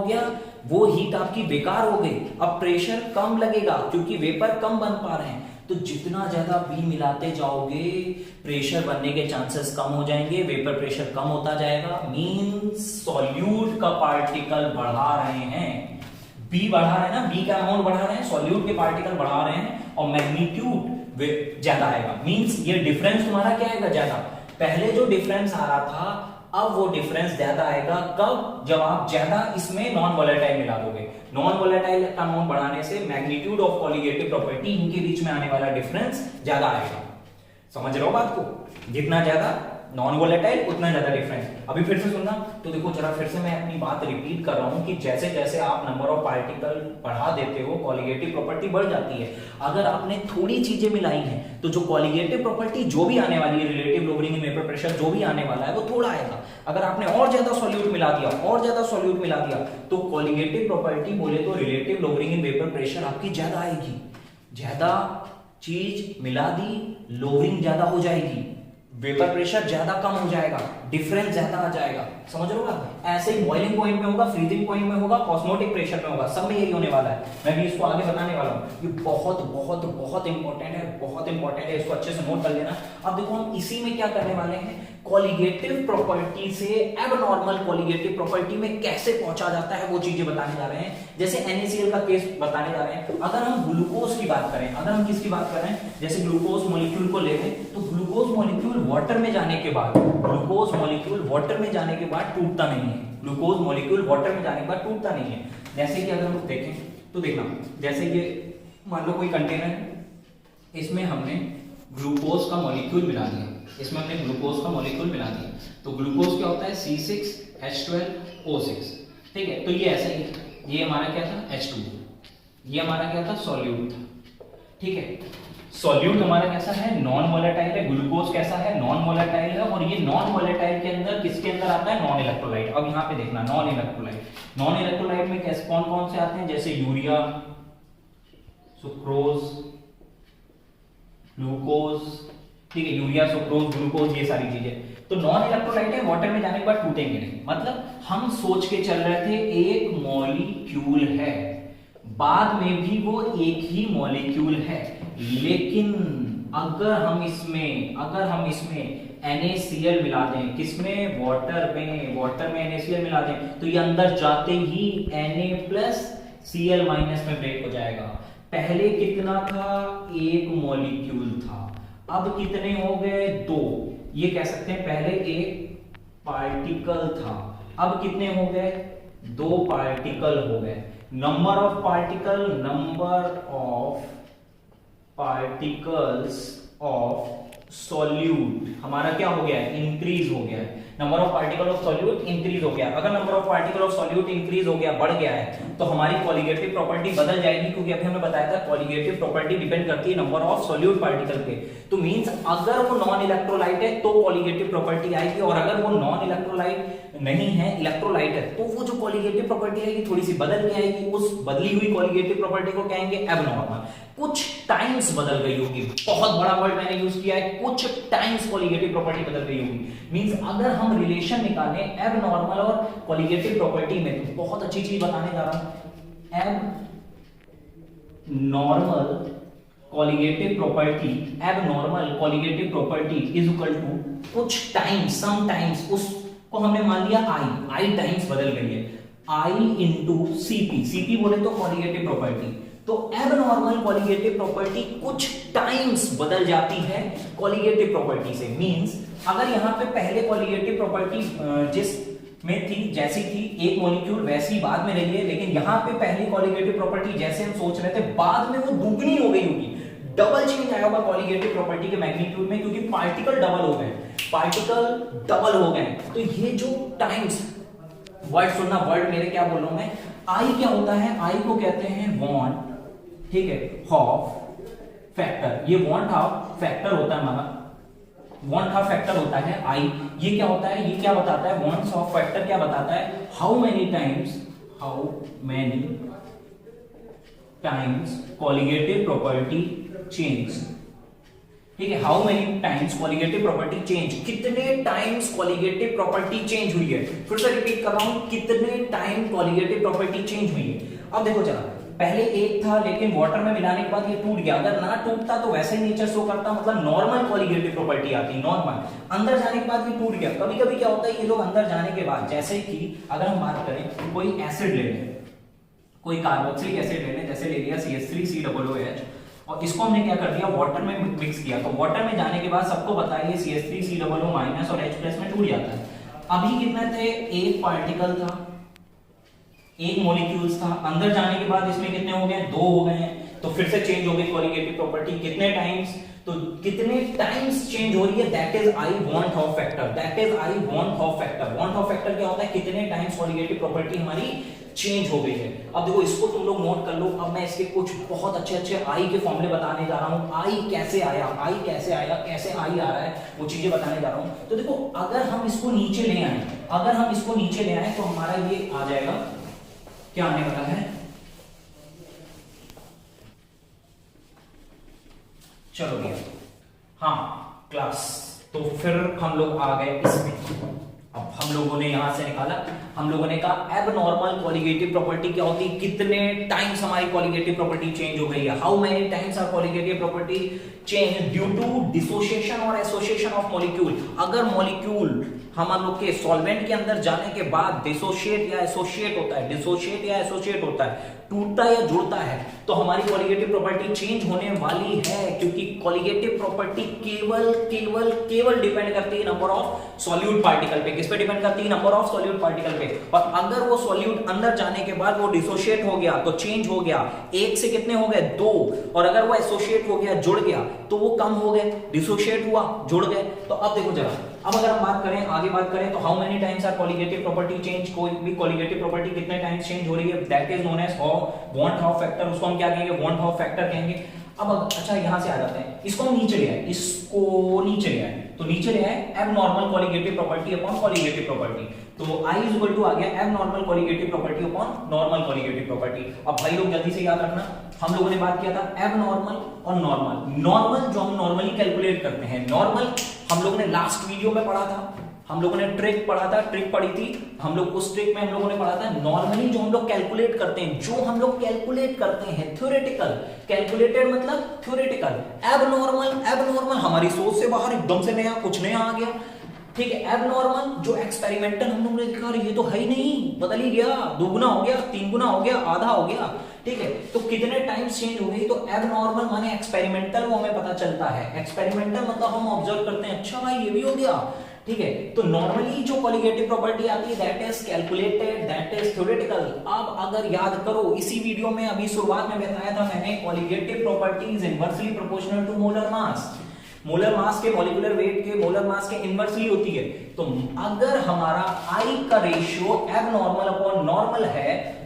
गया, वो हीट आपकी बेकार हो गई। अब प्रेशर कम लगेगा क्योंकि वेपर कम बन पा रहे हैं। तो जितना ज्यादा बी मिलाते जाओगे, प्रेशर बनने के चांसेस कम हो जाएंगे, वेपर प्रेशर कम होता जाएगा। मींस सॉल्यूट का पार्टिकल बढ़ा रहे हैं, बी बढ़ा रहे हैं ना, बी का अमाउंट बढ़ा रहे हैं, सॉल्यूट के पार्टिकल बढ़ा रहे हैं, और मैग्नीट्यूड ज्यादा आएगा। मींस ये डिफरेंस तुम्हारा क्या आएगा? ज्यादा। पहले जो डिफरेंस आ रहा था, अब वो डिफरेंस ज्यादा आएगा। कब? जब आप ज्यादा इसमें नॉन वोलेटाइल मिला दोगे। नॉन वोलेटाइल का अमाउंट बढ़ाने से मैग्नीट्यूड ऑफ कॉलिगेटिव प्रॉपर्टी, इनके बीच में आने वाला डिफरेंस ज्यादा आएगा। समझ रहे हो बात को? जितना ज्यादा नॉन वोलेटाइल उतना ज्यादा डिफरेंस। अभी फिर से सुनना, तो देखो जरा, फिर से मैं अपनी बात रिपीट कर रहा हूं कि जैसे जैसे आप नंबर ऑफ पार्टिकल बढ़ा देते हो, कॉलिगेटिव प्रॉपर्टी बढ़ जाती है। अगर आपने थोड़ी चीजें मिलाई हैं तो जो कॉलिगेटिव प्रॉपर्टी जो भी आने वाली है, relative lowering in vapour pressure जो भी आने वाला है, वो थोड़ा आएगा। अगर आपने और ज्यादा सॉल्यूट मिला दिया तो कॉलिगेटिव प्रॉपर्टी बोले तो relative lowering in vapour pressure आपकी ज्यादा आएगी। ज्यादा चीज मिला दी, लोअरिंग ज्यादा हो जाएगी, वेपर प्रेशर ज्यादा कम हो जाएगा, डिफरेंस ज्यादा आ जाएगा। समझ रहे हो आप? ऐसे ही बॉइलिंग पॉइंट में होगा, फ्रीजिंग पॉइंट में होगा, ऑस्मोटिक प्रेशर में होगा, सब में यही होने वाला है। मैं भी इसको आगे बताने वाला हूँ। ये बहुत बहुत बहुत इंपॉर्टेंट है, बहुत इंपॉर्टेंट है, इसको अच्छे से नोट कर लेना। अब देखो हम इसी में क्या करने वाले हैं, कॉलिगेटिव प्रॉपर्टी से एबनॉर्मल कॉलिगेटिव प्रॉपर्टी में कैसे पहुंचा जाता है वो चीजें बताने जा रहे हैं। जैसे NaCl का केस बताने जा रहे हैं। अगर हम ग्लूकोज की बात करें, अगर हम किसकी बात कर रहे हैं, जैसे ग्लूकोज मॉलिक्यूल को ले लें, तो ग्लूकोज मॉलिक्यूल वाटर में जाने के बाद, ग्लूकोज मॉलिक्यूल वाटर में जाने के बाद टूटता नहीं है। ग्लूकोज मॉलिक्यूल वाटर में जाने के बाद टूटता नहीं है। जैसे कि अगर हम देखें तो देखना, जैसे ये मान लो कोई कंटेनर है, इसमें हमने ग्लूकोज का मॉलिक्यूल मिला दिया, इसमें हमने ग्लूकोज का मॉलिक्यूल मिला दिया, तो ग्लूकोज क्या होता है, C6H12O6। ठीक है, तो ये ऐसा ही, ये हमारा क्या था, H2, ये हमारा क्या था, सॉल्यूट था। ठीक है, सॉल्यूट हमारा कैसा है, नॉन वोलेटाइल है। ग्लूकोज कैसा है, नॉन वोलेटाइल है। और ये नॉन वोलेटाइल के अंदर किसके अंदर आता है, नॉन इलेक्ट्रोलाइट। अब यहाँ पे देखना, नॉन इलेक्ट्रोलाइट, नॉन इलेक्ट्रोलाइट में कैसे कौन कौन से आते हैं, जैसे यूरिया, सुक्रोज, ग्लूकोज। ठीक है, यूरिया, सुक्रोज, ग्लूकोज, ये सारी चीजें तो नॉन इलेक्ट्रोलाइट है, वाटर में जाने के बाद टूटेंगे नहीं। मतलब हम सोच के चल रहे थे एक मॉलिक्यूल है, बाद में भी वो एक ही मॉलिक्यूल है, लेकिन अगर हम इसमें NaCl मिला दें, किसमें, वाटर में, वाटर में NaCl मिला दें, तो ये अंदर जाते ही Na+Cl- में ब्रेक हो जाएगा। पहले कितना था, एक मॉलिक्यूल था, अब कितने हो गए, दो। ये कह सकते हैं पहले एक पार्टिकल था, अब कितने हो गए, दो पार्टिकल हो गए। Number of particles of solute हमारा क्या हो गया है, इंक्रीज हो गया है। Number of particle of solute increase हो गया। अगर number of particle of solute increase हो गया, बढ़ गया है, तो हमारी कॉलिगेटिव प्रॉपर्टी बदल जाएगी, क्योंकि अभी हमने बताया था कॉलिगेटिव प्रॉपर्टी डिपेंड करती है नंबर ऑफ सॉल्यूट पार्टिकल पे। तो मींस अगर वो नॉन इलेक्ट्रोलाइट है तो कॉलिगेटिव प्रॉपर्टी आएगी, और अगर वो नॉन इलेक्ट्रोलाइट नहीं है, इलेक्ट्रोलाइट है, तो वो जो कॉलिगेटिव प्रॉपर्टी आएगी थोड़ी सी बदल के आएगी। उस बदली हुई कॉलिगेटिव प्रॉपर्टी को कहेंगे एबनॉर्मल। कुछ टाइम्स बदल गई होगी, बहुत बड़ा वर्ड मैंने यूज किया है, कुछ टाइम्स कॉलिगेटिव प्रॉपर्टी बदल गई होगी। मींस अगर हम रिलेशन निकालें एबनॉर्मल और कॉलिगेटिव प्रॉपर्टी में, तो बहुत अच्छी चीज बताने जा रहा हूं। Abnormal colligative property is equal to कुछ टाइम्स, सम टाइम्स, उसको हमने मान लिया आई टाइम्स बदल गई है, I इंटू सीपी बोले तो कॉलिगेटिव प्रॉपर्टी। तो एबनॉर्मल कॉलिगेटिव प्रॉपर्टी कुछ टाइम्स बदल जाती है कॉलिगेटिव प्रॉपर्टी से। मींस अगर यहां पे पहले कॉलिगेटिव प्रॉपर्टी जिस में थी, जैसी थी एक मॉलिक्यूल वैसी बाद में रही है, लेकिन यहां पे पहली कॉलिगेटिव प्रॉपर्टी जैसे हम सोच रहे थे, बाद में वो दुगनी हो गई होगी, डबल चेंज आया होगा कॉलिगेटिव प्रॉपर्टी के मैग्नीट्यूड में, क्योंकि पार्टिकल डबल हो गए। तो ये जो टाइम्स, वर्ड सुनना, वर्ड मेरे क्या बोल रहा हूं मैं, आई क्या होता है, आई को कहते हैं वॉन्ट, ठीक है, हाफ फैक्टर। ये वॉन्ट हाफ फैक्टर होता है हमारा, वॉन्ट हाफ फैक्टर होता है आई। ये क्या होता है, ये क्या बताता है, वॉन्ट हाफ फैक्टर क्या बताता है, how many times colligative property change. ठीक है, how many times colligative property change, कितने टाइम्स कॉलिगेटिव प्रॉपर्टी चेंज हुई है। फिर से रिपीट कर रहा हूं, कितने टाइम कॉलिगेटिव प्रॉपर्टी चेंज हुई है। अब देखो जरा, पहले एक था, लेकिन वाटर में मिलाने के बाद ये टूट गया। अगर ना टूटता तो वैसे ही नेचर शो करता, मतलब नॉर्मल कॉलिगेटिव प्रॉपर्टी आती, नॉर्मल। अंदर जाने के बाद ये टूट गया। कभी कभी क्या होता है, ये लोग अंदर जाने के बाद, जैसे कि अगर हम बात करें, कोई एसिड ले लें, कोई कार्बोक्सिलिक एसिड ले लें, जैसे ले लिया CH3COOH, और इसको हमने क्या कर दिया, वाटर में मिक्स किया। तो वाटर में जाने के बाद सबको बताइए CH3COO- और H+ में टूट जाता है। अभी कितने थे, एक पार्टिकल था, एक मॉलिक्यूल्स था, अंदर जाने के बाद इसमें कितने हो गए, दो हो गए हैं। तो फिर से चेंज हो गई कॉलिगेटिव प्रॉपर्टी, कितने टाइम्स, तो कितने टाइम्स चेंज हो रही है, that is I want half factor, that is I want half factor. Want half factor क्या होता है, कितने टाइम्स कॉलिगेटिव प्रॉपर्टी हमारी चेंज हो गई है। अब देखो इसको तुम लोग नोट कर लो। अब मैं इसके कुछ बहुत अच्छे आई के फॉर्मूले बताने जा रहा हूं। आई कैसे आया, कैसे आई आ रहा है, वो चीजें बताने जा रहा हूं। तो देखो, अगर हम इसको नीचे ले आए, तो हमारा ये आ जाएगा, क्या आने वाला है, चलो भैया, हाँ क्लास, तो फिर हम लोग आ गए इसमें। अब हम लोगों ने यहां से निकाला, हम लोगों ने कहा एबनॉर्मल कॉलिगेटिव प्रॉपर्टी क्या होती है, कितने टाइम्स हमारी कॉलिगेटिव प्रॉपर्टी चेंज हो गई है, how many times are colligative property change due to dissociation और एसोसिएशन ऑफ मॉलिक्यूल। अगर मॉलिक्यूल हम लोग के सॉल्वेंट के अंदर जाने के बाद डिसोशिएट या एसोसिएट होता है, डिसोशिएट या एसोसिएट होता है, टूटता या जुड़ता है, तो हमारी कॉलिगेटिव प्रॉपर्टी चेंज होने वाली है, क्योंकि कॉलिगेटिव प्रॉपर्टी केवल केवल केवल डिपेंड करती है नंबर ऑफ सॉल्यूट पार्टिकल पे। किस पे डिपेंड करती है? नंबर ऑफ सॉल्यूट पार्टिकल पे। और अगर वो सॉल्यूट अंदर जाने के बाद वो डिसोशिएट हो गया तो चेंज हो गया, एक से कितने हो गए? दो। और अगर वो एसोसिएट हो गया, जुड़ गया, तो वो कम हो गए, डिसोशिएट हुआ, जुड़ गए। तो अब देखो जरा, अब अगर हम बात करें, आगे बात करें, तो how many times are colligative property change, कोई भी कॉलिगेटिव प्रॉपर्टी कितने टाइम्स चेंज हो रही है, that is known as van't Hoff factor. उसको हम क्या कहेंगे? वॉन हाफ फैक्टर कहेंगे। अब अच्छा यहां से आ जाते हैं, इसको हम नीचे ले आए, इसको नीचे ले आए, तो नीचे ले आए abnormal colligative property upon colligative property. तो I इज इक्वल टू आ गया abnormal colligative property upon normal colligative property. अब भाई लोग जल्दी से याद रखना, हम लोगों ने बात किया था एबनॉर्मल और नॉर्मल। नॉर्मल जो हम नॉर्मली कैलकुलेट करते हैं, नॉर्मल हम लोगों ने लास्ट वीडियो में पढ़ा था, हम लोगों ने ट्रिक पढ़ा था, ट्रिक पढ़ी थी हम लोग, उस ट्रिक में हम लोगों ने पढ़ा था नॉर्मली जो हम लोग कैलकुलेट करते हैं, जो हम लोग कैलकुलेट करते हैं थ्योरेटिकल, कैलकुलेटेड मतलब थ्योरेटिकल। एबनॉर्मल हमारी सोच से बाहर, एकदम से नया, कुछ नया आ गया, ठीक है। एबनॉर्मल जो एक्सपेरिमेंटल हम लोगों ने देखा, ये तो है ही नहीं, बदल ही गया, दोगुना हो गया, तीन गुना हो गया, आधा हो गया, ठीक है। तो कितने टाइम्स चेंज हो गई? तो एबनॉर्मल माने एक्सपेरिमेंटल, वो हमें पता चलता है। एक्सपेरिमेंटल मतलब हम ऑब्जर्व करते हैं, अच्छा भाई ये भी हो गया, ठीक है। तो नॉर्मली जो कॉलिगेटिव प्रॉपर्टी आती है that is calculated, that is theoretical. अब अगर याद करो, इसी वीडियो में अभी शुरुआत में बताया था मैंने, colligative property is inversely proportional to molar mass. Molar mass के, मॉलिक्यूलर वेट के, मोलर मास के इनवर्सली होती है। तो अगर हमारा I का रेशियो एबनॉर्मल अपॉन नॉर्मल है,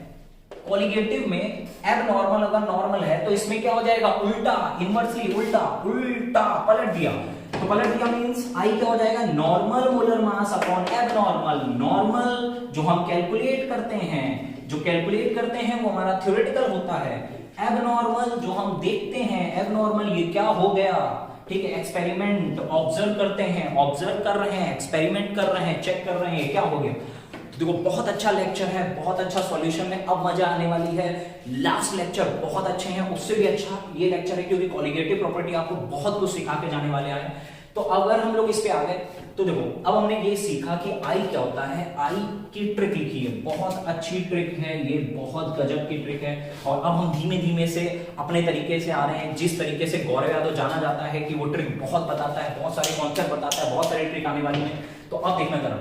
कॉलिगेटिव में एबनॉर्मल अगर नॉर्मल है, तो इसमें क्या हो जाएगा? उल्टा, इनवर्सली उल्टा, उल्टा पलट दिया। तो पलट दिया मींस I क्या हो जाएगा? Normal molar mass upon abnormal. Normal जो हम कैलकुलेट करते हैं, जो कैलकुलेट करते हैं वो हमारा थ्योरेटिकल होता है। एबनॉर्मल जो हम देखते हैं, एबनॉर्मल ये क्या हो गया, ठीक है। एक्सपेरिमेंट ऑब्जर्व करते हैं, ऑब्जर्व कर रहे हैं, एक्सपेरिमेंट कर रहे हैं, चेक कर रहे हैं, क्या हो गया। देखो बहुत अच्छा लेक्चर है, बहुत अच्छा सॉल्यूशन है, अब मजा आने वाली है। लास्ट लेक्चर बहुत अच्छे हैं, उससे भी अच्छा ये लेक्चर है, क्योंकि कॉलिगेटिव प्रॉपर्टी आपको बहुत कुछ सिखा के जाने वाले हैं। तो अगर हम लोग इस पे आ गए, तो देखो अब हमने ये सीखा कि I क्या होता है, I की ट्रिक लिखी है, बहुत अच्छी ट्रिक है ये, बहुत गजब की ट्रिक है। और अब हम धीमे धीमे से अपने तरीके से आ रहे हैं, जिस तरीके से गौरव यादव जाना जाता है कि वो ट्रिक बहुत बताता है, बहुत सारे कॉन्सेप्ट बताता है, बहुत सारी ट्रिक आने वाली है। तो अब देखना जरा,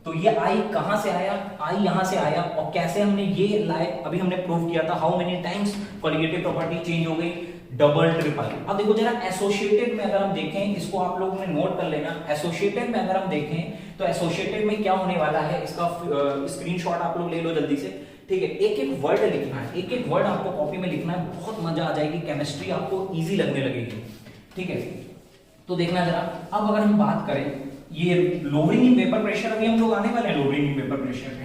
तो ये I कहां से आया, I यहां से आया, और कैसे हमने ये लाए, अभी हमने प्रूव किया था। How many times colligative property change हो गई? Double, triple. अब देखो जरा एसोसिएटेड में अगर हम देखें, इसको आप लोगों ने नोट कर लेना, एसोसिएटेड में अगर हम देखें तो एसोसिएटेड में क्या होने वाला है, इसका स्क्रीनशॉट आप लोग ले लो जल्दी से, ठीक है। एक एक वर्ड लिखना है, एक एक वर्ड आपको कॉपी में लिखना है, बहुत मजा आ जाएगी, केमिस्ट्री आपको इजी लगने लगेगी, ठीक है। तो देखना जरा, अब अगर हम बात करें, ये लोअरिंग इन वेपर प्रेशर, अभी हम लोग आने वाले हैं लोअरिंग इन वेपर प्रेशर पे,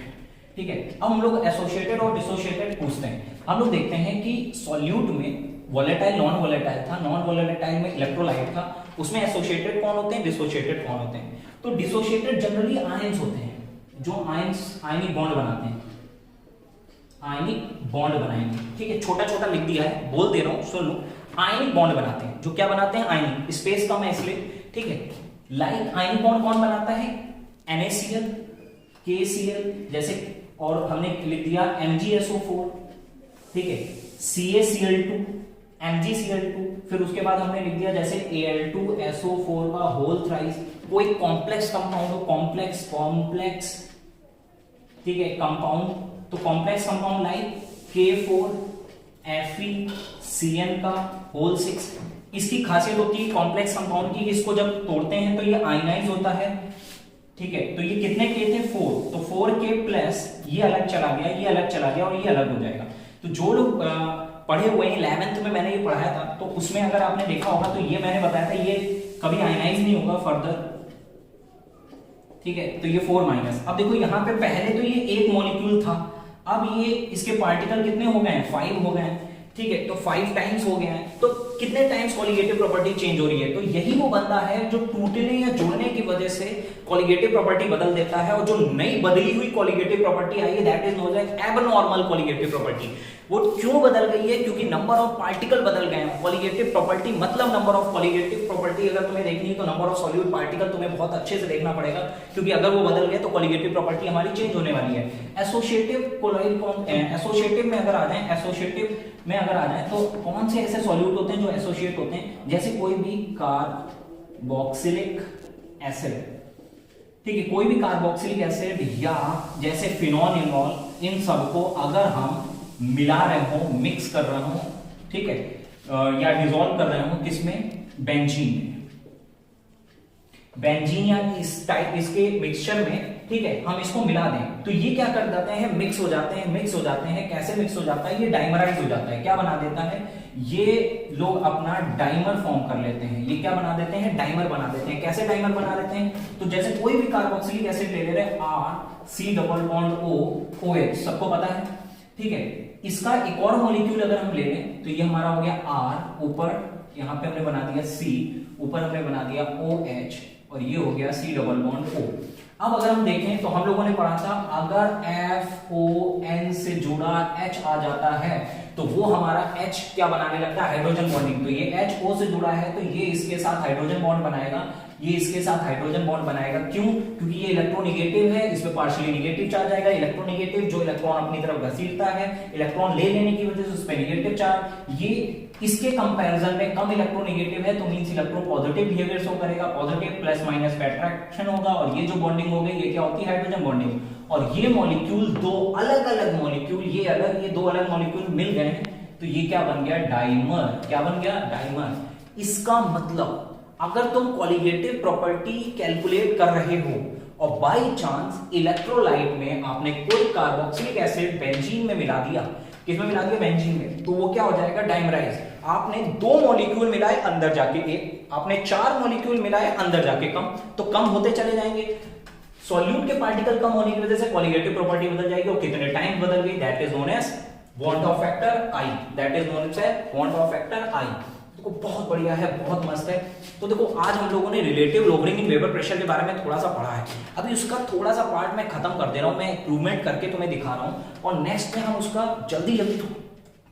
ठीक है। अब हम लोग एसोसिएटेड और डिसोसिएटेड पूछते हैं। हम लोग देखते हैं कि सॉल्यूट में वोलेटाइल, नॉन वोलेटाइल था, नॉन वोलेटाइल में इलेक्ट्रोलाइट था, उसमें एसोसिएटेड कौन होते हैं, डिसोसिएटेड कौन होते हैं। तो डिसोसिएटेड जनरली आयंस होते हैं, जो आयंस आयनिक बॉन्ड बनाते हैं, आयनिक बॉन्ड बनाएंगे, ठीक है। छोटा छोटा लिख दिया है, बोल दे रहा हूं, सुन लो। आयनिक बॉन्ड बनाते हैं, जो क्या बनाते हैं, आयनिक, स्पेस कम है इसलिए, ठीक है। लाइक आयनिक बॉन्ड कौन बनाता है, NaCl, KCl जैसे, और हमने लिख दिया MgSO4, ठीक है, CaCl2, MgCl2, फिर उसके बाद हमने लिख दिया जैसे Al2SO4 का होल थ्राइस। कोई कॉम्प्लेक्स कंपाउंड हो, कॉम्प्लेक्स, ठीक है, कंपाउंड, तो कॉम्प्लेक्स कंपाउंड लाइक K4FeCN का होल 6। इसकी खासियत होती है कॉम्प्लेक्स कंपाउंड की, इसको जब तोड़ते हैं तो ये आयनाइज होता है, ठीक है। तो ये कितने K थे, 4, तो 4K प्लस ये अलग चला गया, ये अलग चला गया, और ये अलग हो जाएगा। तो जो लोग पढ़े हुए हैं, 11th में मैंने ये पढ़ाया था, तो उसमें अगर आपने देखा होगा तो ये मैंने बताया था, ये कभी आयनाइज नहीं होगा फर्दर, ठीक है। तो ये 4-। अब देखो यहाँ पे पहले तो ये एक मॉलिक्यूल था, अब ये इसके पार्टिकल कितने हो गए हैं, 5 हो गए हैं, ठीक है, तो 5 टाइम्स हो गया है, तो कितने टाइम्स कॉलिगेटिव प्रॉपर्टी चेंज हो रही है? तो यही वो बंदा है जो टूटने या जुड़ने की वजह से कॉलिगेटिव प्रॉपर्टी बदल देता है, और जो नई बदली हुई कॉलिगेटिव प्रॉपर्टी आई है that is known as abnormal colligative property. वो क्यों बदल गई है? क्योंकि नंबर ऑफ पार्टिकल बदल गए हैं। कॉलिगेटिव प्रॉपर्टी मतलब नंबर ऑफ कॉलिगेटिव प्रॉपर्टी अगर तुम्हें देखनी है तो नंबर ऑफ सॉल्यूट पार्टिकल तुम्हें बहुत अच्छे से देखना पड़ेगा, क्योंकि अगर वो बदल गए तो कॉलिगेटिव प्रॉपर्टी हमारी चेंज होने वाली है। एसोसिएटिव कोलॉइड एसोसिएटिव में अगर आ जाए तो कौन से ऐसे सॉल्यूट होते हैं जो एसोसिएट होते हैं? जैसे कोई भी कार्बोक्सिलिक एसिड, ठीक है, कोई भी कार्बोक्सिलिक एसिड या जैसे फिनोल, इन सबको अगर हम मिला रहे हो, मिक्स कर रहे हो, ठीक है, या डिसॉल्व कर रहे हो, किसमें? बेंजीन या इस टाइप इसके मिक्सचर में, ठीक है, हम इसको मिला दें तो ये क्या कर जाते हैं? मिक्स हो जाते हैं। कैसे मिक्स हो जाता है? ये डाइमराइज हो जाता है। क्या बना देता है? ये लोग अपना डाइमर फॉर्म कर लेते हैं। ये क्या बना देते हैं? डाइमर बना देते हैं। कैसे डाइमर बना देते हैं? तो जैसे कोई भी कार्बोक्सिलिक एसिड ले रहे हैं, R COOH, सबको पता है, ठीक है। इसका एक और मॉलिक्यूल अगर हम ले लें तो ये हमारा हो गया R, ऊपर यहां पे हमने बना दिया C, ऊपर हमने बना दिया OH, और ये हो गया COO। अब अगर हम देखें तो हम लोगों ने पढ़ा था अगर FON से जुड़ा H आ जाता है तो वो हमारा H क्या बनाने लगता है? Hydrogen bonding. तो ये H O से जुड़ा है तो ये इसके साथ हाइड्रोजन बॉन्ड बनाएगा, ये इसके साथ हाइड्रोजन बॉन्ड बनाएगा। क्यों? क्योंकि ये इलेक्ट्रोनेगेटिव है, इसमें पार्शियली नेगेटिव चार्ज आएगा। इलेक्ट्रोनेगेटिव जो इलेक्ट्रॉन अपनी तरफ घसीटता है, इलेक्ट्रॉन ले लेने की वजह से उस पर नेगेटिव चार्ज, ये इसके कंपैरिजन में कम इलेक्ट्रोनेगेटिव है, तो means electro positive behaviour show करेगा, पॉजिटिव प्लस माइनस का अट्रैक्शन होगा, और ये जो बॉन्डिंग हो गई ये क्या होती है? Hydrogen bonding. और ये मॉलिक्यूल दो अलग अलग मॉलिक्यूल, ये अलग, ये दो अलग मॉलिक्यूल मिल गए हैं तो ये क्या बन गया? डाइमर। क्या बन गया? डाइमर। इसका मतलब अगर तुम कॉलिगेटिव प्रॉपर्टी कैलकुलेट कर रहे हो और बाय चांस इलेक्ट्रोलाइट में आपने कोई कार्बोक्सिलिक एसिड बेंजीन में मिला दिया, किसमें मिला दिया? बेंजीन में, तो वो क्या हो जाएगा? डाइमराइज। आपने 2 मॉलिक्यूल मिलाए अंदर जाके एक, आपने 4 मॉलिक्यूल मिलाए अंदर जाके कम, तो कम होते चले जाएंगे। सॉल्यूट के पार्टिकल कम होने की वजह से कॉलिगेटिव प्रॉपर्टी बदल जाएगी, और कितने टाइम बदल गई? That is known as van't Hoff factor I. That is known as van't Hoff factor I. देखो बहुत बढ़िया है, बहुत मस्त है। तो देखो आज हम लोगों ने रिलेटिव लोअरिंग इन वेबर प्रेशर के बारे में थोड़ा सा पढ़ा है। अभी उसका थोड़ा सा पार्ट मैं खत्म कर दे रहा हूं, मैं इंप्रूवमेंट करके तुम्हें दिखा रहा हूं, और नेक्स्ट में हम उसका जल्दी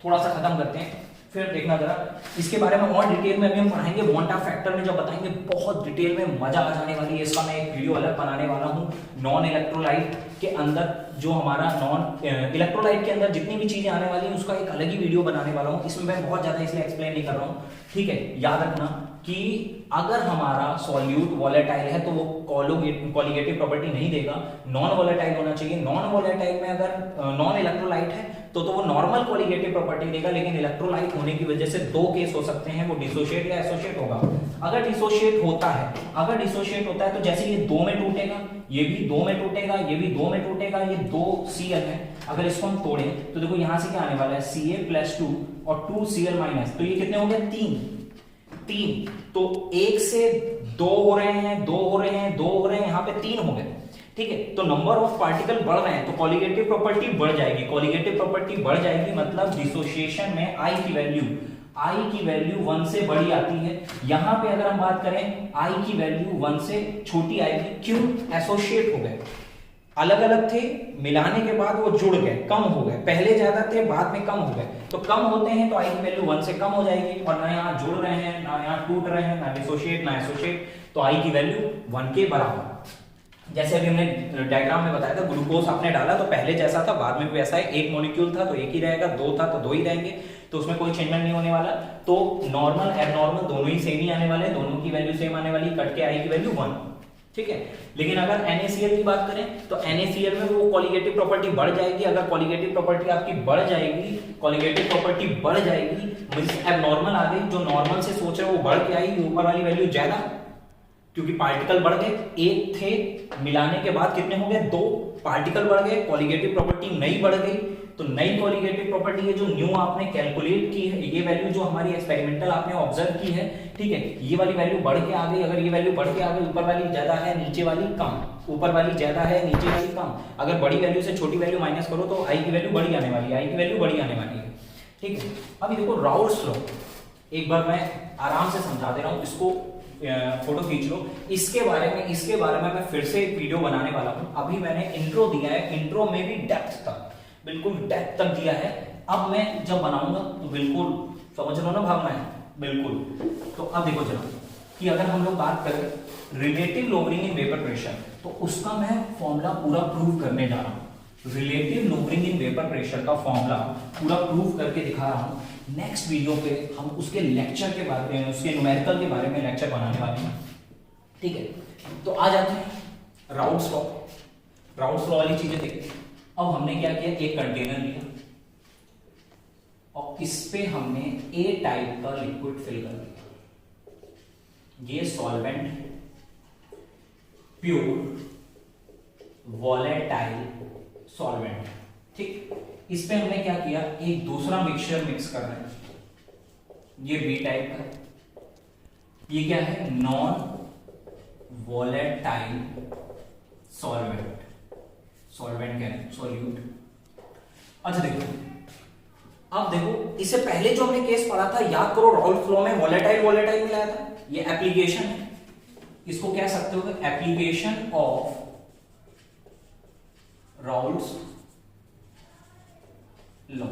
थोड़ा सा खत्म करते हैं। फिर देखना जरा इसके बारे में और डिटेल में अभी हम पढ़ाएंगे। वॉन्ट ऑफ फैक्टर में जब बताएंगे बहुत डिटेल में मजा आ जाने वाली है। इसका मैं एक वीडियो अलग बनाने वाला हूँ। नॉन इलेक्ट्रोलाइट के अंदर जो हमारा नॉन इलेक्ट्रोलाइट के अंदर जितनी भी चीजें आने वाली हैं उसका एक अलग ही वीडियो बनाने वाला हूँ। इसमें मैं बहुत ज्यादा इसलिए एक्सप्लेन नहीं कर रहा हूँ, ठीक है। याद रखना कि अगर हमारा सॉल्यूट वॉलेटाइल है तो वो कॉलिगेटिव प्रॉपर्टी नहीं देगा, नॉन वॉलेटाइल होना चाहिए। नॉन वॉलेटाइल में अगर नॉन इलेक्ट्रोलाइट है तो वो नॉर्मल कॉलिगेटिव प्रॉपर्टी देगा, लेकिन इलेक्ट्रोलाइट होने की वजह से 2 केस हो सकते हैं, वो डिसोशिएट या एसोशिएट होगा। अगर डिसोशिएट होता है तो जैसे ये 2 में टूटेगा, ये भी 2 में टूटेगा, ये भी 2 में टूटेगा, ये 2 Cl है। अगर इसको हम तोड़ें तो देखो यहां से क्या आने वाला है? Ca+2 और 2Cl-, तो ये कितने हो गए? 3। तो 1 से 2 हो रहे हैं, 2 हो रहे हैं, 2 हो रहे हैं, यहाँ पे 3 हो गए, ठीक है। तो नंबर ऑफ पार्टिकल बढ़ रहे हैं तो कॉलिगेटिव प्रॉपर्टी बढ़ जाएगी। कॉलिगेटिव प्रॉपर्टी बढ़ जाएगी मतलब डिसोसिएशन में I की वैल्यू 1 से बड़ी आती है। यहां पे अगर हम बात करें I की वैल्यू 1 से छोटी आएगी। क्यों? एसोसिएट हो गए, अलग अलग थे, मिलाने के बाद वो जुड़ गए, कम हो गए। पहले ज्यादा थे, बाद में कम हो गए। तो कम होते हैं तो I की वैल्यू 1 से कम हो जाएगी, और ना यहाँ जुड़ रहे हैं, ना यहाँ टूट रहे हैं, ना डिसोशिएट ना एसोशिएट, तो I की वैल्यू 1 के बराबर। जैसे अभी हमने डायग्राम में बताया था, ग्लूकोज आपने डाला तो पहले जैसा था, बाद में भी वैसा है। 1 मॉलिक्यूल था तो 1 ही रहेगा, 2 था तो 2 ही रहेंगे, तो उसमें कोई चेंजमेंट नहीं होने वाला। तो नॉर्मल एबनॉर्मल दोनों ही सेम ही आने वाले, दोनों की वैल्यू सेम आने वाली, कट के I की वैल्यू 1, ठीक है। लेकिन अगर NaCl की बात करें तो NaCl में वो कॉलिगेटिव प्रॉपर्टी बढ़ जाएगी। अगर कॉलिगेटिव प्रॉपर्टी आपकी बढ़ जाएगी, कॉलिगेटिव प्रॉपर्टी बढ़ जाएगी, मींस एबनॉर्मल आ गई, जो नॉर्मल से सोच रहे हो वो बढ़ के आएगी, ऊपर वाली वैल्यू ज्यादा, क्योंकि पार्टिकल बढ़ गए। 1 थे, मिलाने के बाद कितने हो गए? 2 पार्टिकल बढ़ गए, कॉलिगेटिव प्रॉपर्टी नई बढ़ गई। तो नई कॉलिगेटिव प्रॉपर्टी है जो न्यू आपने कैलकुलेट की है, ये वैल्यू जो हमारी एक्सपेरिमेंटल आपने ऑब्जर्व की है, ठीक है, ये वाली वैल्यू बढ़ के आ गई। अगर ये वैल्यू बढ़ के आ गई, ऊपर वाली ज्यादा है, नीचे वाली कम, ऊपर वाली ज्यादा है, नीचे वाली कम। अगर बड़ी वैल्यू से छोटी वैल्यू माइनस करो तो I की वैल्यू बड़ी आने वाली है, I की वैल्यू बड़ी आने वाली है, ठीक है। अभी देखो राउल्ट्स लॉ, एक बार मैं आराम से समझा दे रहा हूं, इसको फोटो खींच लो। इसके बारे में मैं फिर से एक वीडियो बनाने वाला हूं। अभी मैंने इंट्रो दिया है, इंट्रो में भी डेप्थ तक, बिल्कुल डेप्थ तक दिया है। अब मैं जब बनाऊंगा तो बिल्कुल समझ लो ना भावना है, बिल्कुल। तो अब देखो जरा कि अगर हम लोग बात करें relative lowering in vapour pressure, तो उसका मैं फॉर्मूला पूरा प्रूव करने जा रहा हूं। Relative lowering in vapour pressure का फॉर्मूला पूरा प्रूव करके दिखा रहा हूं। नेक्स्ट वीडियो पे हम उसके लेक्चर के बारे में, उसके न्यूमेरिकल के बारे में लेक्चर बनाने वाले हैं, ठीक है। तो आ जाते हैं राउल्ट्स लॉ। राउल्ट्स लॉ वाली चीजें देखते हैं। अब हमने क्या किया, एक कंटेनर लिया और इस पे हमने ए टाइप का लिक्विड फिल कर दिया। ये सॉल्वेंट है, प्योर वॉलेटाइल सॉल्वेंट, ठीक। इस पे हमने क्या किया, एक दूसरा मिक्सचर मिक्स कर रहे हैं। ये बी टाइप का है, ये क्या है, नॉन वॉलेटाइल सॉल्वेंट, सॉल्वेंट क्या है, सॉल्यूट। अच्छा देखो, अब देखो इससे पहले जो हमने केस पढ़ा था, याद करो, राउल्ट्स लॉ में वॉलेटाइल वॉलेटाइल मिलाया था। ये एप्लीकेशन है, इसको कह सकते हो application of Raoult's law,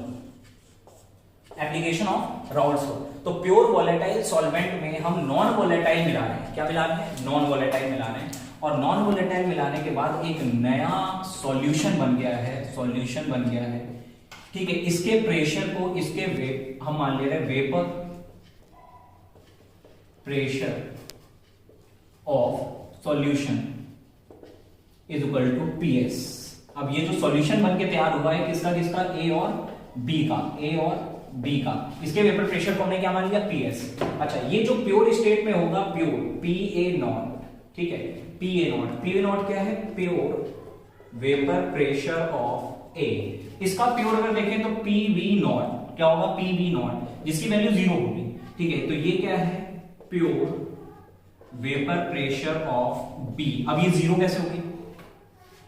application of Raoult's law. तो प्योर वॉलेटाइल सॉल्वेंट में हम नॉन वॉलेटाइल मिला रहे हैं। क्या मिला रहे हैं, नॉन वॉलेटाइल मिला रहे हैं। और नॉन वॉलेटाइल मिलाने के बाद एक नया सॉल्यूशन बन गया है, सॉल्यूशन बन गया है, ठीक है। इसके प्रेशर को, इसके हम मान ले रहे हैं vapour pressure of solution is equal to PS. अब ये जो सॉल्यूशन बन के तैयार हुआ है किसका किसका, ए और बी का, ए और बी का, इसके वेपर प्रेशर को हमने क्या मान लिया, पीएस। अच्छा, ये जो प्योर स्टेट में होगा, प्योर पी ए नॉट, ठीक है, P A not. P A not क्या है, प्योर वेपर प्रेशर ऑफ ए। इसका प्योर अगर देखें तो पी वी नॉट क्या होगा, पी वी नॉट, जिसकी वैल्यू 0 होगी, ठीक है। तो ये क्या है, pure vapour pressure of B. अब ये 0 कैसे होगी,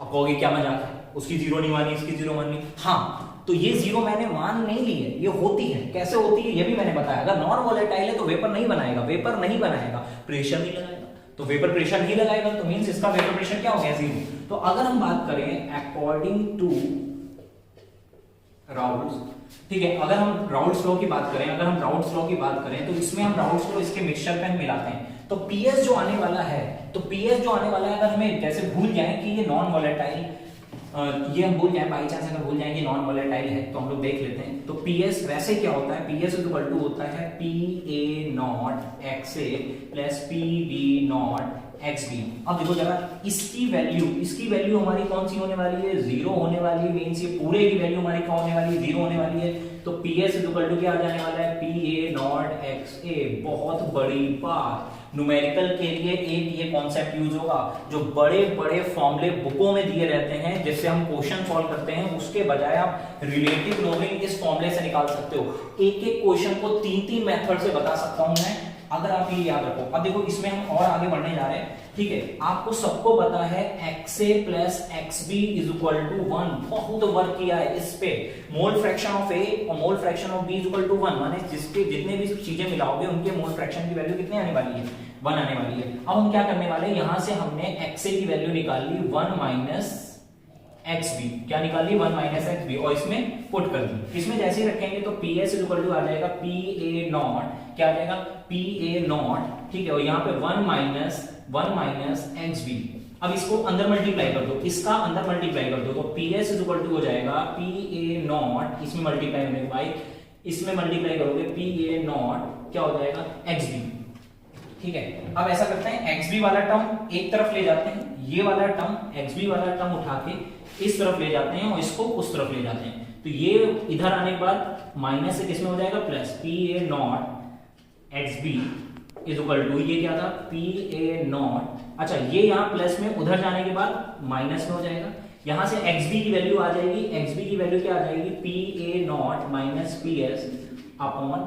अब कहोगे क्या मजाक है, उसकी 0 नहीं मानी, इसकी 0 मानी। हाँ, तो ये 0 मैंने मान नहीं ली है, ये होती है। कैसे होती है ये भी मैंने बताया। अगर नॉन वॉलेटाइल है तो वेपर नहीं बनाएगा, वेपर नहीं बनाएगा, प्रेशर नहीं लगाएगा। तो वेपर प्रेशर नहीं लगाएगा तो मींस इसका वेपर प्रेशर क्या हो गया, 0। तो अगर हम बात करें अकॉर्डिंग टू राउल्ट्स, ठीक है, अगर हम राउल्ट्स लॉ की बात करें, अगर हम राउल्ट्स लॉ की बात करें तो इसमें हम राउल्ट्स लॉ इसके मिक्सचर पे हम मिलाते हैं। तो पीएस जो आने वाला है, तो पीएस जो आने वाला है, अगर हमें जैसे भूल जाए कि ये नॉन वॉलेटाइल, ये हम भूल जाए, बाई चांस अगर भूल जाए कि नॉन वॉलेटाइल है, तो हम लोग देख लेते हैं। तो पीएस वैसे क्या होता है, पीएस इक्वल टू होता है P A naught X A plus P B naught X B. अब देखो जरा, इसकी वैल्यू हमारी कौन सी होने वाली है, 0 होने वाली है। मींस ये पूरे की वैल्यू हमारी क्या होने वाली है, 0 होने वाली है। तो पीएस इक्वल टू क्या आ जाने वाला है, पी ए नॉट एक्स ए। बहुत बड़ी बात, न्यूमेरिकल के लिए एक ये कॉन्सेप्ट यूज होगा, जो बड़े बड़े फॉर्मूले बुकों में दिए रहते हैं जिससे हम क्वेश्चन सॉल्व करते हैं, उसके बजाय आप रिलेटिव लोअरिंग इस फॉर्मूले से निकाल सकते हो। एक एक क्वेश्चन को 3-3 मेथड से बता सकता हूं मैं, अगर आप ये याद रखो। अब देखो इसमें हम और आगे बढ़ने जा रहे हैं, ठीक है। आपको सबको पता है X A plus X B is equal to 1। बहुत वर्क किया है इस पे। मोल फ्रैक्शन ऑफ ए और mole fraction of B is equal to 1, माने जिसके जितने भी चीजें मिलाओगे उनके मोल फ्रैक्शन की वैल्यू कितने आने वाली है, 1 आने वाली है। अब हम क्या करने वाले हैं, यहां से हमने एक्स ए की वैल्यू निकाल ली 1 माइनस एक्स बी। क्या निकाल ली, 1 माइनस एक्स बी, और इसमें पुट कर दी। इसमें जैसे ही रखेंगे तो पी एस इक्वल टू आ जाएगा पी ए नॉट, क्या आ जाएगा, पी ए नॉट, ठीक है। और यहाँ पे 1 माइनस एक्स बी। अब इसको अंदर मल्टीप्लाई कर दो, इसका अंदर मल्टीप्लाई कर दो, तो पी एस इक्वल टू हो जाएगा पी ए नॉट, इसमें मल्टीप्लाई होने के बाद इसमें मल्टीप्लाई करोगे पी ए नॉट, क्या हो जाएगा, एक्स बी, ठीक है। अब ऐसा करते हैं, एक्स बी वाला टर्म एक तरफ ले जाते हैं, ये वाला टर्म एक्स बी वाला टर्म उठा के इस तरफ ले जाते हैं और इसको उस तरफ ले जाते हैं। तो ये इधर आने के बाद माइनस से किसमें हो जाएगा, plus P A naught X B is equal to, ये क्या था, पी ए नॉट। अच्छा, ये यहाँ प्लस में उधर जाने के बाद माइनस में हो जाएगा। यहां से एक्स बी की वैल्यू आ जाएगी, एक्स बी की वैल्यू क्या आ जाएगी, P A naught minus P S upon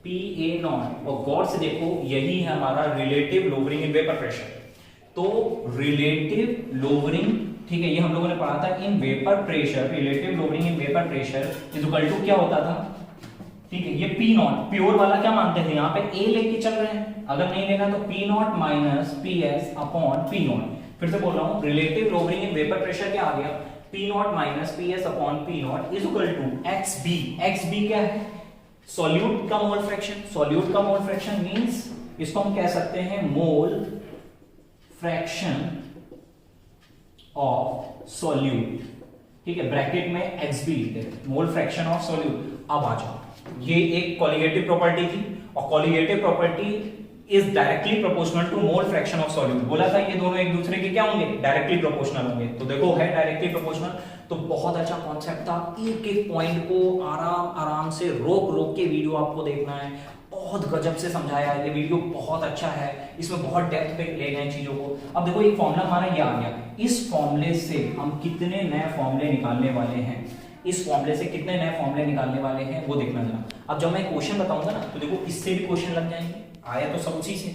P A naught. और गौर से देखो, यही है हमारा relative lowering in vapour pressure. तो रिलेटिव लोअरिंग, ठीक है, ये हम लोगों ने पढ़ा था in vapour pressure. Relative lowering in vapour pressure is equal to क्या होता था, ठीक है, ये पी नॉट प्योर वाला क्या मानते हैं, यहाँ पे ए लेके चल रहे हैं, अगर नहीं लेना तो P naught minus P S upon P naught. फिर से बोल रहा हूं, relative lowering in vapour pressure क्या आ गया, P naught minus P S upon P naught is equal to X B. X B क्या है, सॉल्यूट का मोल फ्रैक्शन। सॉल्यूट का मोल फ्रैक्शन मींस इसको हम कह सकते हैं मोल फ्रैक्शन ऑफ सॉल्यूट। ठीक है, ब्रैकेट में एक्स बी लिखते हैं, मोल फ्रैक्शन ऑफ सॉल्यूट। अब आ जाओ, ये एक कोलिगेटिव प्रॉपर्टी थी और colligative property is directly proportional to mole fraction of solute. बोला था ये दोनों एक दूसरे के क्या होंगे, डायरेक्टली प्रोपोर्शनल होंगे। तो देखो है डायरेक्टली प्रोपोर्शनल, तो बहुत अच्छा कॉन्सेप्ट था। एक एक पॉइंट को आराम आराम से रोक रोक के वीडियो आपको देखना है, बहुत गजब से समझाया है ये वीडियो, बहुत अच्छा है, इसमें बहुत डेप्थ पे ले गए चीजों को। अब देखो एक फॉर्मूला हमारा ये आ गया, इस फॉर्मूले से हम कितने नए फॉर्मूले निकालने वाले हैं, इस फॉर्मूले से कितने नए फॉर्मूले निकालने वाले हैं वो देखना जरा। अब जब मैं क्वेश्चन बताऊंगा ना तो देखो इससे भी क्वेश्चन लग जाएंगे, आया तो सब उसी से,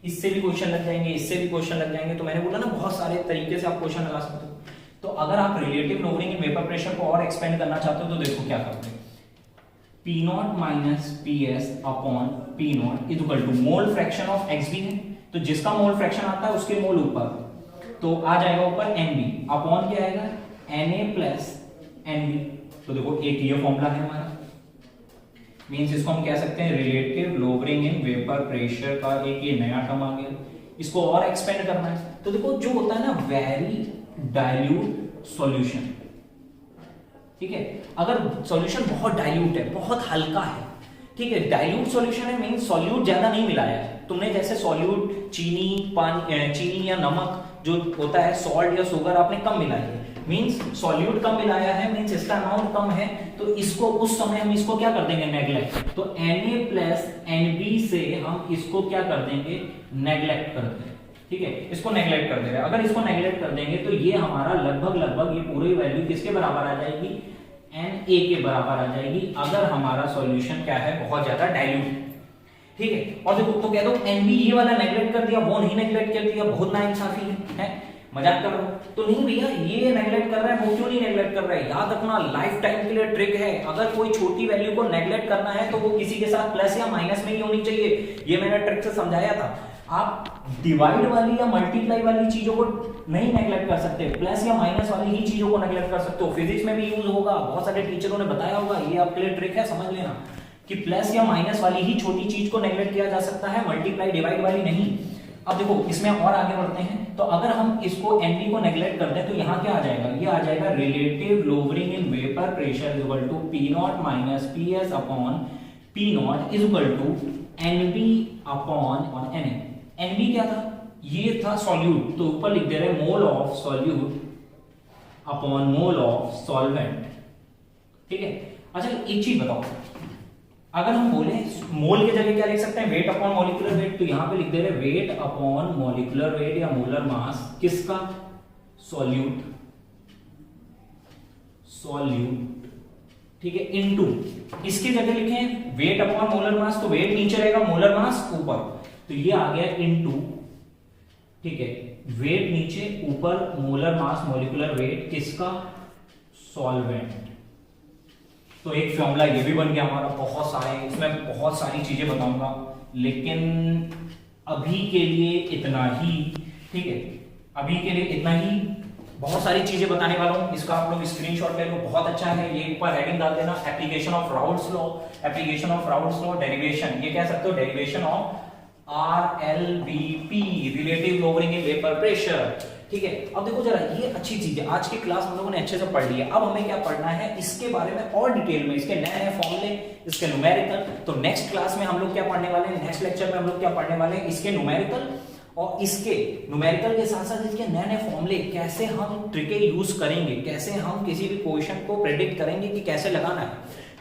इससे भी क्वेश्चन लग जाएंगे, इससे भी क्वेश्चन लग जाएंगे। तो मैंने बोला ना बहुत सारे तरीके से आप क्वेश्चन लगा सकते हो। तो अगर आप relative lowering in vapour pressure को और एक्सपेंड करना चाहते हो तो देखो क्या करते हैं, P naught minus P S upon P naught is equal to mole fraction of X B है, तो जिसका मोल फ्रैक्शन आता है उसके मोल ऊपर तो आ जाएगा ऊपर एन बी अपॉन क्या आएगा N A plus N B. तो देखो एक ये फॉर्मूला है हमारा, मींस इसको हम कह सकते हैं relative lowering in vapour pressure का एक ये नया टर्म आ गया, इसको और एक्सपेंड करना है। तो देखो जो होता है ना वेरी डाइल्यूट सॉल्यूशन, ठीक है, अगर सॉल्यूशन बहुत डाइल्यूट है, बहुत हल्का है, ठीक है, डाइल्यूट सॉल्यूशन है मींस सॉल्यूट ज्यादा नहीं मिलाया है तुमने, जैसे सॉल्यूट चीनी पानी चीनी या नमक जो होता है सॉल्ट या शुगर आपने कम मिलाई है, मींस सॉल्यूट कम मिलाया है, मींस इसका अमाउंट कम है, तो इसको उस समय हम इसको क्या कर देंगे नेग्लेक्ट। तो Na प्लस Nb से हम इसको क्या कर देंगे नेग्लेक्ट कर देंगे, ठीक है, इसको नेग्लेक्ट कर दे रहे हैं। अगर इसको नेग्लेक्ट कर देंगे तो ये हमारा लगभग ये पूरी वैल्यू किसके बराबर आ जाएगी, Na के बराबर आ जाएगी, अगर हमारा सॉल्यूशन क्या है बहुत ज्यादा डाइल्यूट, ठीक है। और देखो तो कह दो Nb ये वाला नेग्लेक्ट कर दिया, वो नहीं नेग्लेक्ट कर दिया, बहुत नाइंसाफी है, मजाक कर रहा हूं। तो नहीं भैया ये नेग्लेक्ट कर रहा है, वो क्यों नहीं नेग्लेक्ट कर रहा है, याद रखना लाइफ टाइम के लिए ट्रिक है, अगर कोई छोटी वैल्यू को नेग्लेक्ट करना है तो वो किसी के साथ प्लस या माइनस में ही होनी चाहिए, ये मैंने ट्रिक से समझाया था। आप डिवाइड वाली या मल्टीप्लाई वाली चीजों को नहीं नेग्लेक्ट कर सकते, प्लस या माइनस वाली ही चीजों को नेग्लेक्ट कर सकते हो। फिजिक्स में भी यूज होगा, बहुत सारे टीचरों ने बताया होगा, ये आपके लिए ट्रिक है, समझ लेना कि प्लस या माइनस वाली ही छोटी चीज को नेग्लेक्ट किया जा सकता है, मल्टीप्लाई डिवाइड वाली नहीं। अब देखो इसमें और आगे बढ़ते हैं, तो अगर हम इसको Nb को नेग्लेक्ट कर दें तो यहाँ क्या आ जाएगा, ये आ जाएगा relative lowering in vapour pressure is equal to P naught minus P S upon P naught is equal to Nb अपॉन Na। Nb क्या था, ये था सॉल्यूट, तो ऊपर लिख दे रहे mole of solute upon mole of solvent, ठीक है। अच्छा एक चीज बताओ, अगर हम बोले मोल के जगह क्या लिख सकते हैं, वेट अपॉन मॉलिक्यूलर वेट, तो यहां पे लिख दे रहे वेट अपॉन मॉलिक्यूलर वेट या मोलर मास किसका, सॉल्यूट, ठीक है, इनटू इसकी जगह लिखें वेट अपॉन मोलर मास, तो वेट नीचे रहेगा, मोलर मास ऊपर, तो ये आ गया इनटू, ठीक है, वेट नीचे ऊपर मोलर मास मॉलिक्यूलर वेट किसका, सॉल्वेंट। तो एक फॉर्मूला ये भी बन गया हमारा, बहुत सारे इसमें बहुत सारी चीजें बताऊंगा, लेकिन अभी के लिए इतना ही, ठीक है, अभी के लिए इतना ही, बहुत सारी चीजें बताने वाला हूं, इसका आप लोग स्क्रीनशॉट ले लो, बहुत अच्छा है, ये ऊपर हेडिंग डाल देना application of Raoult's law, application of Raoult's law, derivation, ये कह सकते हो derivation of RLVP relative lowering in vapour pressure, ठीक है। अब देखो जरा ये अच्छी चीज है, आज की क्लास हम लोगों ने अच्छे से पढ़ ली है, अब हमें क्या पढ़ना है इसके बारे में और डिटेल में, इसके नए नए फॉर्मूले, इसके न्यूमेरिकल। तो नेक्स्ट क्लास में हम लोग क्या पढ़ने वाले हैं, नेक्स्ट लेक्चर में हम लोग क्या पढ़ने वाले हैं, इसके न्यूमेरिकल, और इसके न्यूमेरिकल के साथ साथ इसके नए नए फॉर्मूले, कैसे हम ट्रिकें यूज करेंगे, कैसे हम किसी भी क्वेश्चन को प्रेडिक्ट करेंगे कि कैसे लगाना है,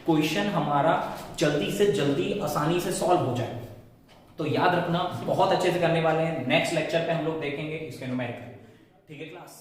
क्वेश्चन हमारा जल्दी से जल्दी आसानी से सॉल्व हो जाए। तो याद रखना बहुत अच्छे से करने वाले हैं, नेक्स्ट लेक्चर पे हम लोग देखेंगे इसके न्यूमेरिकल, ठीक है क्लास।